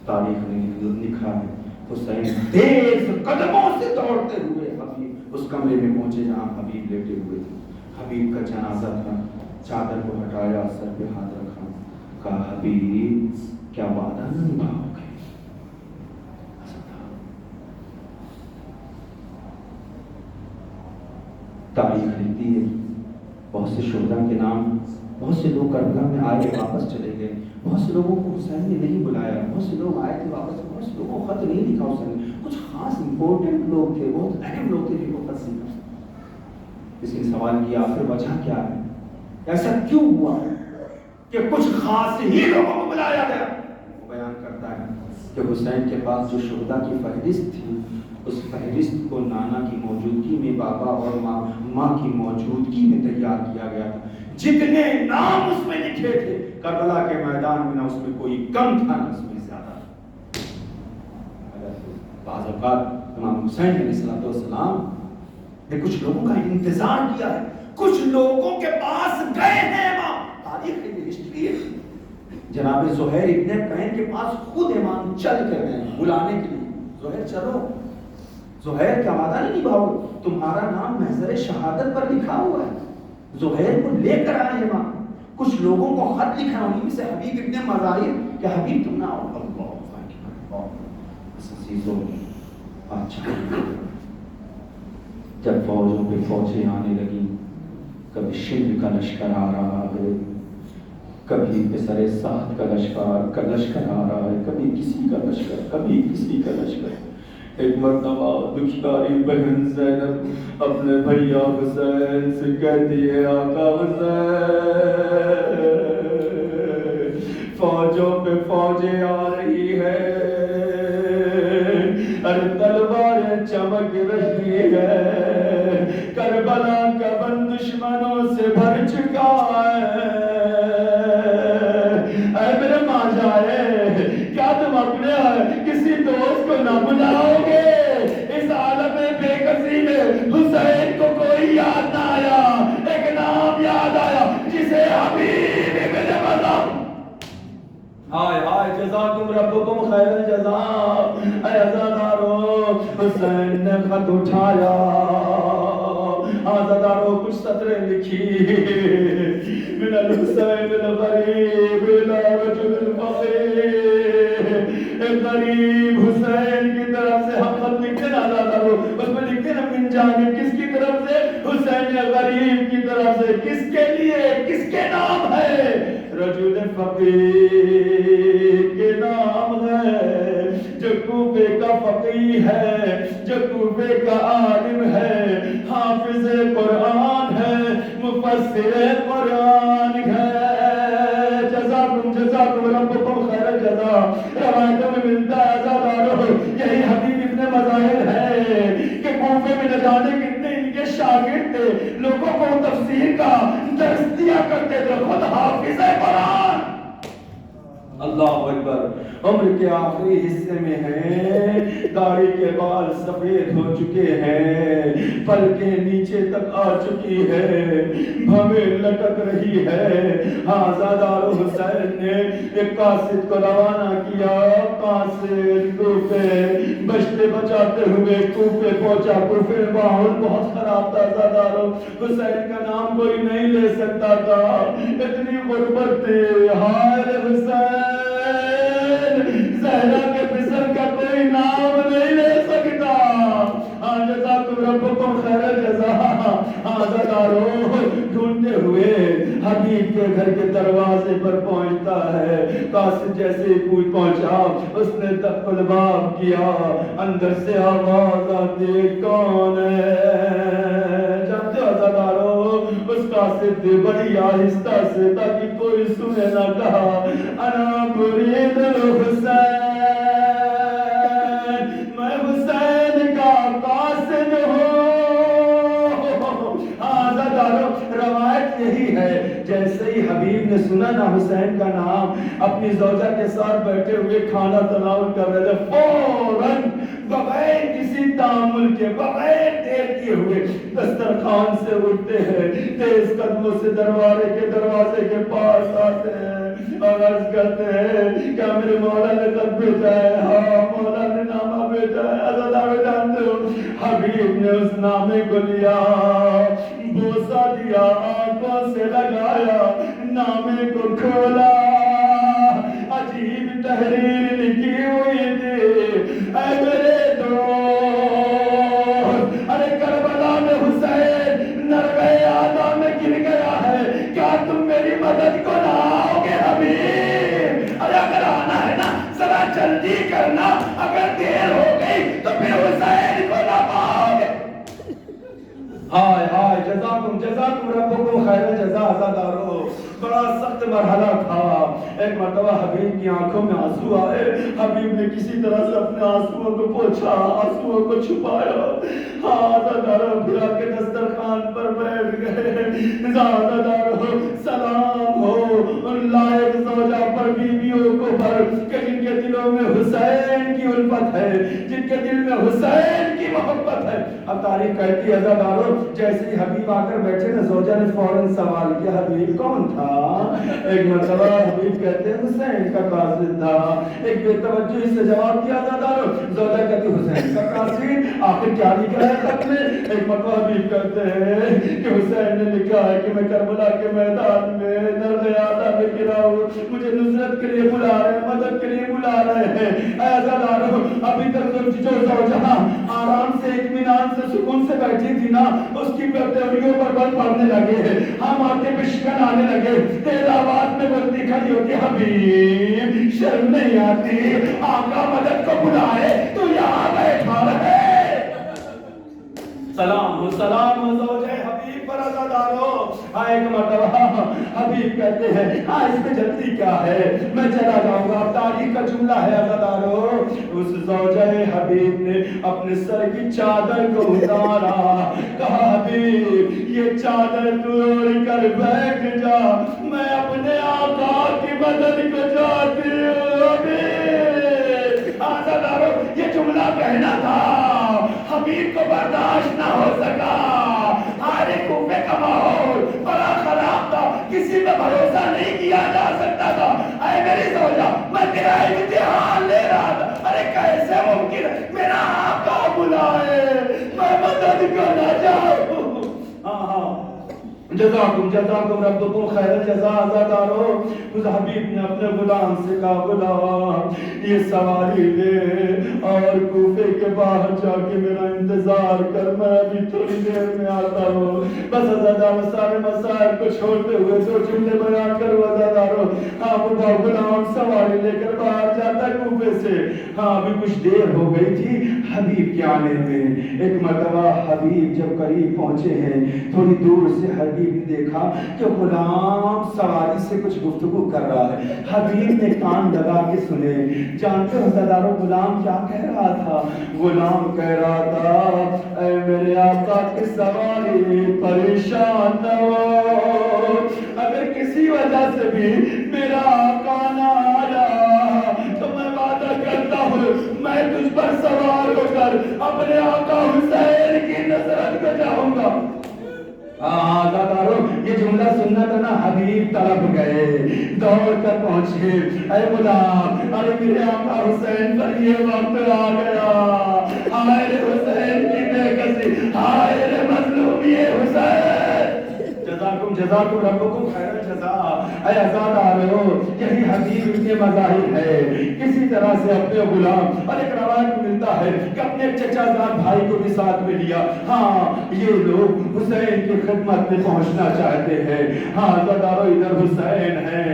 تاریخ نے لکھا ہے حسین تیز قدموں سے دوڑتے ہوئے حبیب اس کمرے میں پہنچے جہاں حبیب لیٹے ہوئے تھے. حبیب کا جنازہ تھا, چادر کو ہٹایا, سر پہ ہاتھ رکھا, کہا حبیب کیا وعدہ نہ نبھاؤ گے؟ تاریخ لکھتی ہے بہت سے شہداء کے نام, بہت سے لوگ کربلا میں آئے واپس چلے گئے, بہت سے لوگوں کو حسین نے نہیں بلایا, بہت سے لوگ آئے تھے واپس, بہت سے لوگوں کو خط نہیں لکھا حسین نے. کچھ خاص امپورٹنٹ لوگ تھے, بہت اہم لوگ تھے جن کو خط لکھا. کسی نے سوال کیا آخر وجہ کیا ہے, ایسا کیوں ہوا کہ کچھ خاص ہی لوگوں کو بلایا گیا؟ وہ بیان کرتا ہے کہ حسین کے پاس جو شہداء کی فہرست تھی, اس فہرست کو نانا کی موجودگی میں, بابا اور ماں کی موجودگی میں تیار کیا گیا تھا. جتنے نام اس میں لکھے تھے کربلا کے میدان میں, نہ اس میں کوئی کم تھا نہ اس میں زیادہ. بعض اوقات امام حسین علیہ السلام نے کچھ لوگوں کا انتظار کیا ہے, کچھ لوگوں کے پاس گئے ہیں. تاریخ کی ہسٹری ہے. جناب زہیر ابن قین کے پاس خود امام چل کر گئے بلانے کے لیے, زہیر چلو, زہیر کا وعدہ نہیں نبھاؤ, تمہارا نام محضر شہادت پر لکھا ہوا ہے. زہیر کو لے کر آئے امام, کچھ لوگوں کو خط لکھا, انہیں میں سے حبیب ابن مظاہر کہ حبیب تم نہ آؤ. اچھا, جب فوجوں پہ فوجیں آنے لگیں, کبھی شند کا لشکر آ رہا ہے, کبھی پسر سعد کا لشکر آ رہا ہے, کبھی کسی کا لشکر, کبھی کسی کا لشکر. ایک مرتبہ دکھداری بہن زینب اپنے بھیا حسین سے کہتی ہے, آقا حسین فوجوں پہ فوجیں آ رہی ہے, ارے تلواریں چمک رہی ہے, کربلا کا بن دشمنوں سے بھر چکا ہے. اے میرے ربکم خیر الجزاء۔ اے عزادارو حسین نے خط اٹھایا، عزادارو کچھ سطریں لکھی، من الحسین الغریب الى رجل الفقیر، ایک غریب حسین کی طرف سے ہم خط لکھتے نا عزادارو، اس میں لکھتے نا من جانب کس کی طرف سے؟ حسین غریب کی طرف سے۔ کس کے لیے؟ کس کے نام ہے؟ رجل فقیر کے نام ہے، جو کوفے کا فقیہ ہے، جو کوفے کا عالم ہے، حافظ قرآن ہے، مفسر قرآن ہے۔ جزاکم ربکم خیر الجزاء۔ روایتوں میں ملتا ہے عزادارو یہی حبیب ابن مظاہر ہے کہ کوفے میں نہ جانے کتنے ان کے شاگرد تھے، لوگوں کو تفسیر کا درس دیا کرتے تھے، خود حافظ قرآن۔ اللہ اکبر، عمر کے آخری حصے میں ہیں، داڑھی کے بال سفید ہو چکے ہیں، پلکیں نیچے تک آ چکی ہے، بھویں لٹک رہی ہے۔ عزادارو حسین نے ایک قاصد کو روانہ کیا، قاصد کوفے بچتے بچاتے ہوئے کوفے پہنچا۔ کوفے میں ماحول بہت خراب تھا عزادارو، حسین کا نام کوئی نہیں لے سکتا تھا، اتنی غربت تھی۔ ہائے حسین، زہرا کے پسر کا کوئی نام نہیں لے سکتا۔ جزاکم ربکم خیر الجزاء۔ عزادارو ڈھونڈتے ہوئے حبیب کے گھر کے دروازے پر پہنچتا ہے، قاصد جیسے ہی کوئی پہنچا اس نے دق الباب کیا، اندر سے آواز آتی کون ہے؟ جانتے ہو عزادارو اس قاصد نے بڑی آہستہ سے تاکہ کوئی سنے نہ کہا، انا مرید الحسین، میں حسین کا قاصد ہوں۔ عزادارو روایت یہی ہے جیسے ہی حبیب نے سنا نا حسین کا نام، اپنی زوجہ کے ساتھ بیٹھے ہوئے کھانا تناول کر رہے تھے، فوراً بغیر کسی تعامل کے، بغیر دیر کیے ہوئے دسترخوان سے اٹھتے ہیں، تیز قدموں سے دروازے کے پاس آتے ہیں اور عرض کرتے ہیں کیا میرے مولا نے خط بھیجا ہے؟ ہاں مولا نے نامہ بھیجا ہے۔ عزادارو جانتے ہو حبیب نے اس نامے کو لیا، بوسہ دیا، آنکھوں سے لگایا، نامے کو کھولا، عجیب تحریر لکھی ہوئی تھی، اے میرے دوست، ارے کربلا میں حسین نرغہ آدھا میں گر گیا ہے، کیا تم میری مدد کو نہ آؤ گے حبیب؟ ارے اگر آنا ہے نا ذرا جلدی کرنا، اگر دیر ہو گئی تو پھر حسین کو نہ پاؤ گے۔ ہائے ہائے، جزاکم ربکم خیر الجزاء۔ عزادارو بڑا سخت مرحلہ تھا، ایک مرتبہ حبیب کی آنکھوں میں آنسو آئے، حبیب نے کسی طرح سے اپنے آنسوؤں کو پوچھا، آنسوؤں کو چھپایا، عزادارو پھر آ کے دسترخوان پر بیٹھ گئے۔ عزادارو سلام ہو لائق زوجہ پر، بیویوں کو پر کہ جن کے دلوں میں حسین کی الفت ہے، جن کے دل میں حسین کی محبت ہے۔ اب تاریخ کہتی ہے عزادارو جیسے ہی حبیب آ کر بیٹھے نا، زوجہ نے فوراً سوال کیا حبیب کون تھا؟ ایک مرتبہ حبیب کہتے ہیں حسین کا قاصد تھا، ایک بے توجہی سے جواب دیا عزادارو، زوجہ کہتی حسین کا قاصد، آخر کیا لکھا ہے خط میں؟ ایک مرتبہ حبیب کہتے ہیں کہ حسین نے لکھا ہے کہ میں کربلا کے میدان میں نرغہ آدھا میں گرا ہوں، مجھے نصرت کے لیے بلا رہے ہیں، مدد کے لیے بلا رہے ہیں۔ اے عزادارو ابھی تک جو زوجہ آرام سے اطمینان سے سکون سے بیٹھی تھی نا، اس کی بیٹیوں پر بل پڑنے لگے، ہم آتے پہ شکن آنے لگے، تیز آواز میں بولتی کھڑی ہوتی حبیب شرم نہیں آتی، آقا مدد کو بلائے تو یہاں بیٹھا رہے۔ سلام ہو زوجہ حبیب پر عزادارو۔ ایک مرتبہ حبیب کہتے ہیں ہاں اس میں جلدی کیا ہے، میں چلا جاؤں گا۔ تاریخ کا جملہ ہے عزادارو، اس زوجہ حبیب نے اپنے سر کی چادر کو اتارا، کہا حبیب یہ چادر تو اوڑھ کر بیٹھ جا، میں اپنے آقا کی مدد کو جاتی ہوں۔ حبیب عزادارو یہ جملہ کہنا تھا، حبیب کو برداشت نہ ہو سکا، آرے کوفے کا ماحول بڑا خراب تھا، کسی میں بھروسہ نہیں کیا جا سکتا تھا. اے میری زوجہ میں تیرا امتحان لے رہا تھا. ارے کیسے ممکن ہے میرا آقا بلائے میں مدد کرنا چاہوں. جزاکم ربکم خیر الجزا. عزادارو اس حبیب نے اپنے غلام سے کہا غلام یہ سواری لے اور کوفے کے باہر جا کے میرا انتظار کر, میں ابھی تھوڑی دیر میں آتا ہوں. بس عزادارو سارے مسائل کو چھوڑتے ہوئے دو جملے بیان کرو. عزادارو ہاں وہ غلام سواری لے کر باہر جاتا کوفے سے. ہاں ابھی کچھ دیر ہو گئی تھی حبیب کے آنے میں. ایک مرتبہ حبیب جب قریب پہنچے ہیں تھوڑی دور سے حبیب نے دیکھا کہ غلام سواری سے کچھ گفتگو کر رہا ہے. حبیب نے کان لگا کے سنے. جانتے ہو عزادارو غلام کیا کہہ رہا تھا؟ غلام کہہ رہا تھا اے میرے آقا کی سواری پریشان نہ ہو, اگر کسی وجہ سے بھی میرا آقا نہ آیا تو میں وعدہ کرتا ہوں میں تجھ پر سوار ہو کر اپنے آقا حسین کی نصرت کو جاؤں گا. عزادارو یہ جملہ سننا تھا نا. حبیب طرف گئے, دوڑ کر پہنچے. اے غلام ارے میرے آقا حسین پر یہ وقت آ گیا. ہائے رے حسین کی بے کسی, ہائے رے مظلومی حسین. جزاکم ربکم خیر الجزا. اے عزادارو یہی حبیب کے مظاہر ہے. کسی طرح سے اپنے غلام, اور ایک روایت ملتا ہے کہ اپنے چچا زاد بھائی کو بھی ساتھ میں لیا. ہاں یہ لوگ حسین کی خدمت میں پہنچنا چاہتے ہیں. ہاں عزادارو ادھر حسین ہے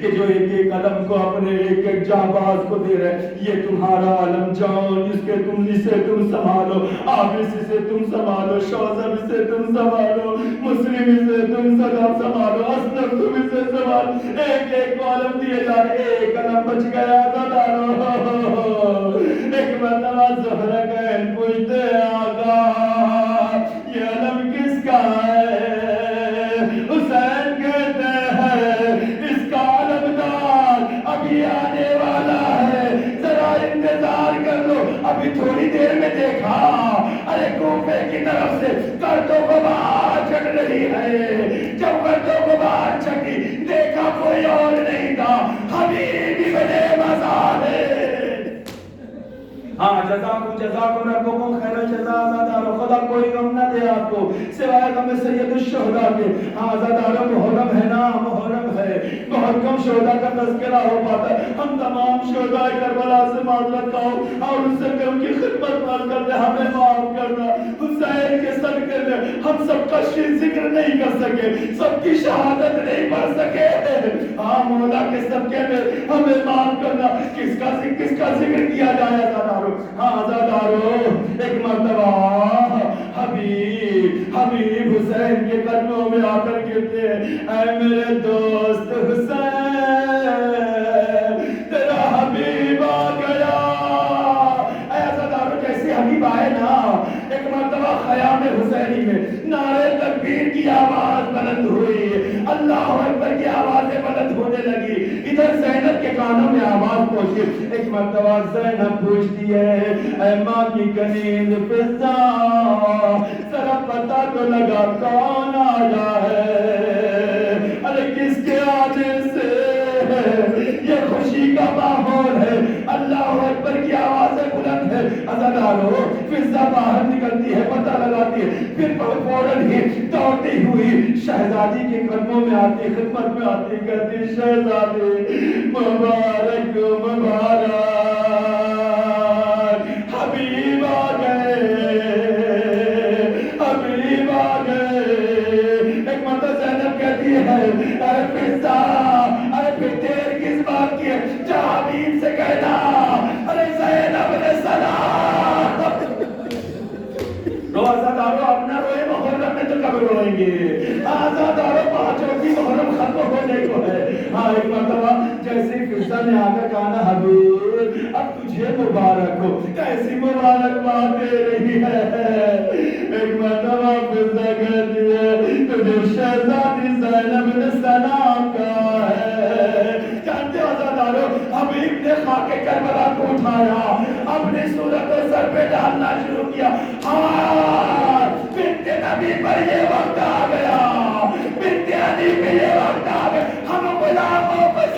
کہ جو ایک ایک علم کو اپنے ایک ایک جانباز کو دے رہے. یہ تمہارا علم جان جسے تم سنبھالو, عابسی سے تم سنبھالو, شوذب سے تم سنبھالو, مسلم سے تم سنبھالو, اسلم تم اسے سنبھالو. ایک ایک کو علم دیے جا رہے. ایک علم بچ گیا. ایک مرتبہ زہرا پوچھتے آقا یہ علم کس کا ہے؟ حسین کہتے ہیں اس کا علمدار ابھی آنے والا ہے, ذرا انتظار کر لو. ابھی تھوڑی دیر میں دیکھا ارے کوفے کی طرف سے گردوں کو باہر چھٹ رہی ہے. جب گردوں کو باہر چھٹی دیکھا کوئی اور نہیں تھا, حبیبی بنے مزار ہے. ہاں جزاکم ربکم خیر الجزا. عزادارو خدا کوئی غم نہ دے آپ کو سوائے غم سید الشہداء کے. ہاں عزادارو محرم ہے نا, محرم ہے. بہت کم شہداء کا تذکرہ ہو پاتا ہے. ہم تمام شہداء کربلا سے معذرت کہو اور ان سے کہ ان کی خدمت مار کر دے, ہمیں معاف کرنا. حسین کے صدقے میں ہم سب کا ذکر نہیں کر سکے, سب کی شہادت نہیں پڑھ سکے. ہاں مولا کے صدقے میں ہمیں معاف کرنا. کس کا ذکر کیا جائے عزادارو؟ ہاں عزادارو ایک مرتبہ حبیب حسین کے قدموں میں آ کر کہتے ہیں اے میرے دوست حسین تیرا حبیب آ گیا. اے عزادارو جیسے حبیب آئے نا, ایک مرتبہ خیام حسینی میں نعرے تکبیر کی آواز بلند ہوئی, اللہ اکبر کی آوازیں بلند ہونے لگی. ادھر زینب کے کانوں میں آواز پہنچی. ایک مرتبہ زینب پوچھتی ہے اے ماں کی کنیز پزا ذرا پتہ تو لگا کون آیا ہے؟ ارے کس کے آنے سے یہ خوشی کا ماحول ہے. اللہ اکبر کی آوازیں بلند ہے. عزادارو فضا باہر نکلتی ہے, پتہ لگاتی ہے, پھر فوراً ہی دوڑتی ہوئی شہزادی کے قدموں میں آتی, خدمت میں آتی, کہتی شہزادی مبارک مبارک حبیب آ گئے, حبیب آ گئے. ایک مرتبہ زینب کہتی ہے اے فضا ارے پھر دیر کس بات کی ہے, جا حبیب سے کہنا ارے زینب نے سلام. رو عزادارو اپنا روئے, محرم میں تو کب روئیں گے. عزادارو پانچوں کی محرم ختم ہونے کو ہے. ہاں ایک مرتبہ جیسے فضا نے آ کر کہا نا حبیب اب تجھے مبارک ہو, کیسی مبارکباد دے رہی ہے. ایک مرتبہ فضا کہتی ہے تجھے شہزادی زینب نے سلام کہا ہے. جانتے ہو عزادارو حبیب نے خاک کربلا کو اٹھایا, اپنی صورت کو سر پہ ڈالنا شروع کیا. ہاں بنت نبی پر یہ وقت آ گیا, بنت علی پہ یہ وقت آ گیا.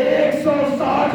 160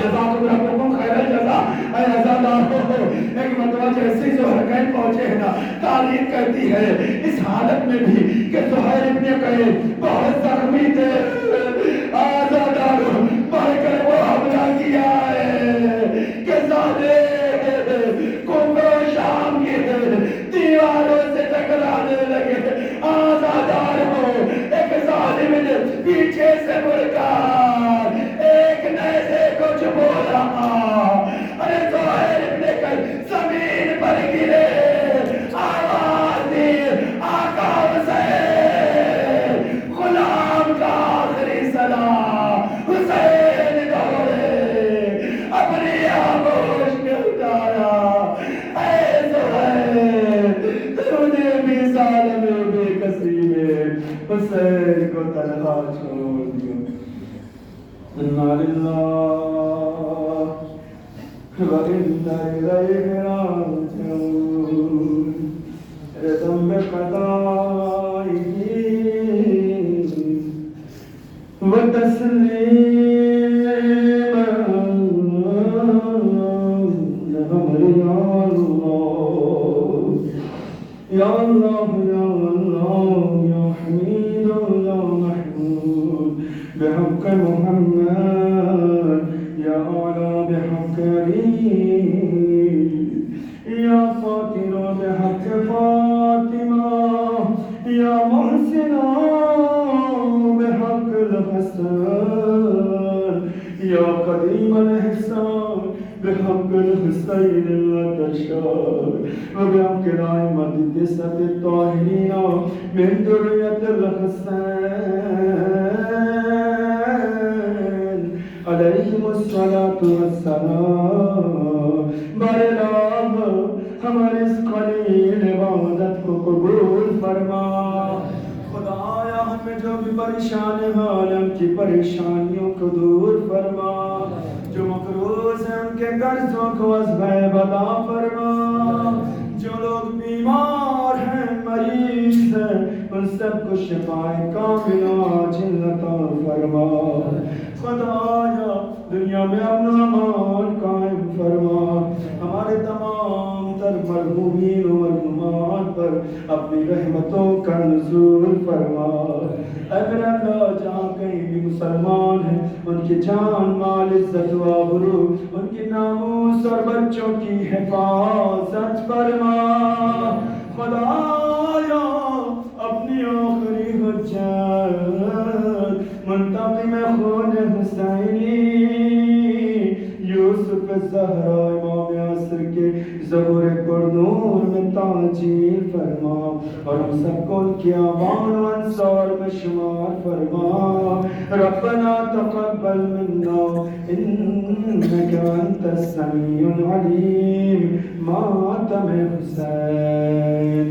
جزاکم ربکم خیر الجزا. اے عزادارو، ایک مرتبہ جیسے زہرقین پہنچے ہیں نا، تعلیم کرتی ہے اس حالت میں بھی کہ زہیر ابن قیس بہت زخمی تھے. عزادارو، بڑھ کر وہ حملہ کیا ہے کہ زادے کفر و شام کی دیواروں سے ٹکرانے لگے. عزادارو، ایک ظالم نے پیچھے سے مڑ کر ایک نیزے کو چبولا. ارے زہیر ابن قیس زمین پر گرے. آواز دی، آقا حسین، غلام کا آخری سلام. حسین دوڑے، اپنی آغوش میں اٹھایا. اے زہیر، تو نے بھی ظالم بے کسی میں حسین کو تنہا چھوڑ دیا. انا للہ وَإِنَّا إِلَيْهِ رَاجِعُونَ. رضا بقضائه وتسليما يا الله يا الله يا حميد يا محمود بحق محمد يا أعلى بحق علي يا فاطر بحق فاطمة يا محسن بحق الحسن يا قديم الإحسان بحق الحسين الأتشار وبحق الأئمة التسعة الطاهرين من ذرية الحسين عليهم الصلاة والسلام. بارلاغ ہماری اس قلیل عبادت کو قبول فرما. خدایا ہمیں جو بھی پریشان ہیں عالم کی پریشانیوں کو دور فرما. جو مقروض ہیں ان کے قرضوں کو عزبِ بلا فرما. جو لوگ بیمار ہیں مریض ہیں ان سب کو شفائے کاملہ عاجل عطا فرما. خدایا دنیا میں امن و امان قائم فرما. ہمارے تمام تر مرحومین و مرحومات پر اپنی رحمتوں کا نزول فرما. اے میرے اللہ، جہاں کہیں بھی مسلمان ہیں ان کی جان مال عزت و آبرو، ان کی ناموس اور بچوں کی حفاظت فرما. خدایا اپنی آخری حجت منتقم خون حسینی یوسف زہرا امام عصر کے ظہور پرنور میں تعجیل فرما اور ہم سب کو ان کی آبان و انصار میں شمار فرما. ربنا تقبل منا انك انت السميع العليم. ماتم حسین.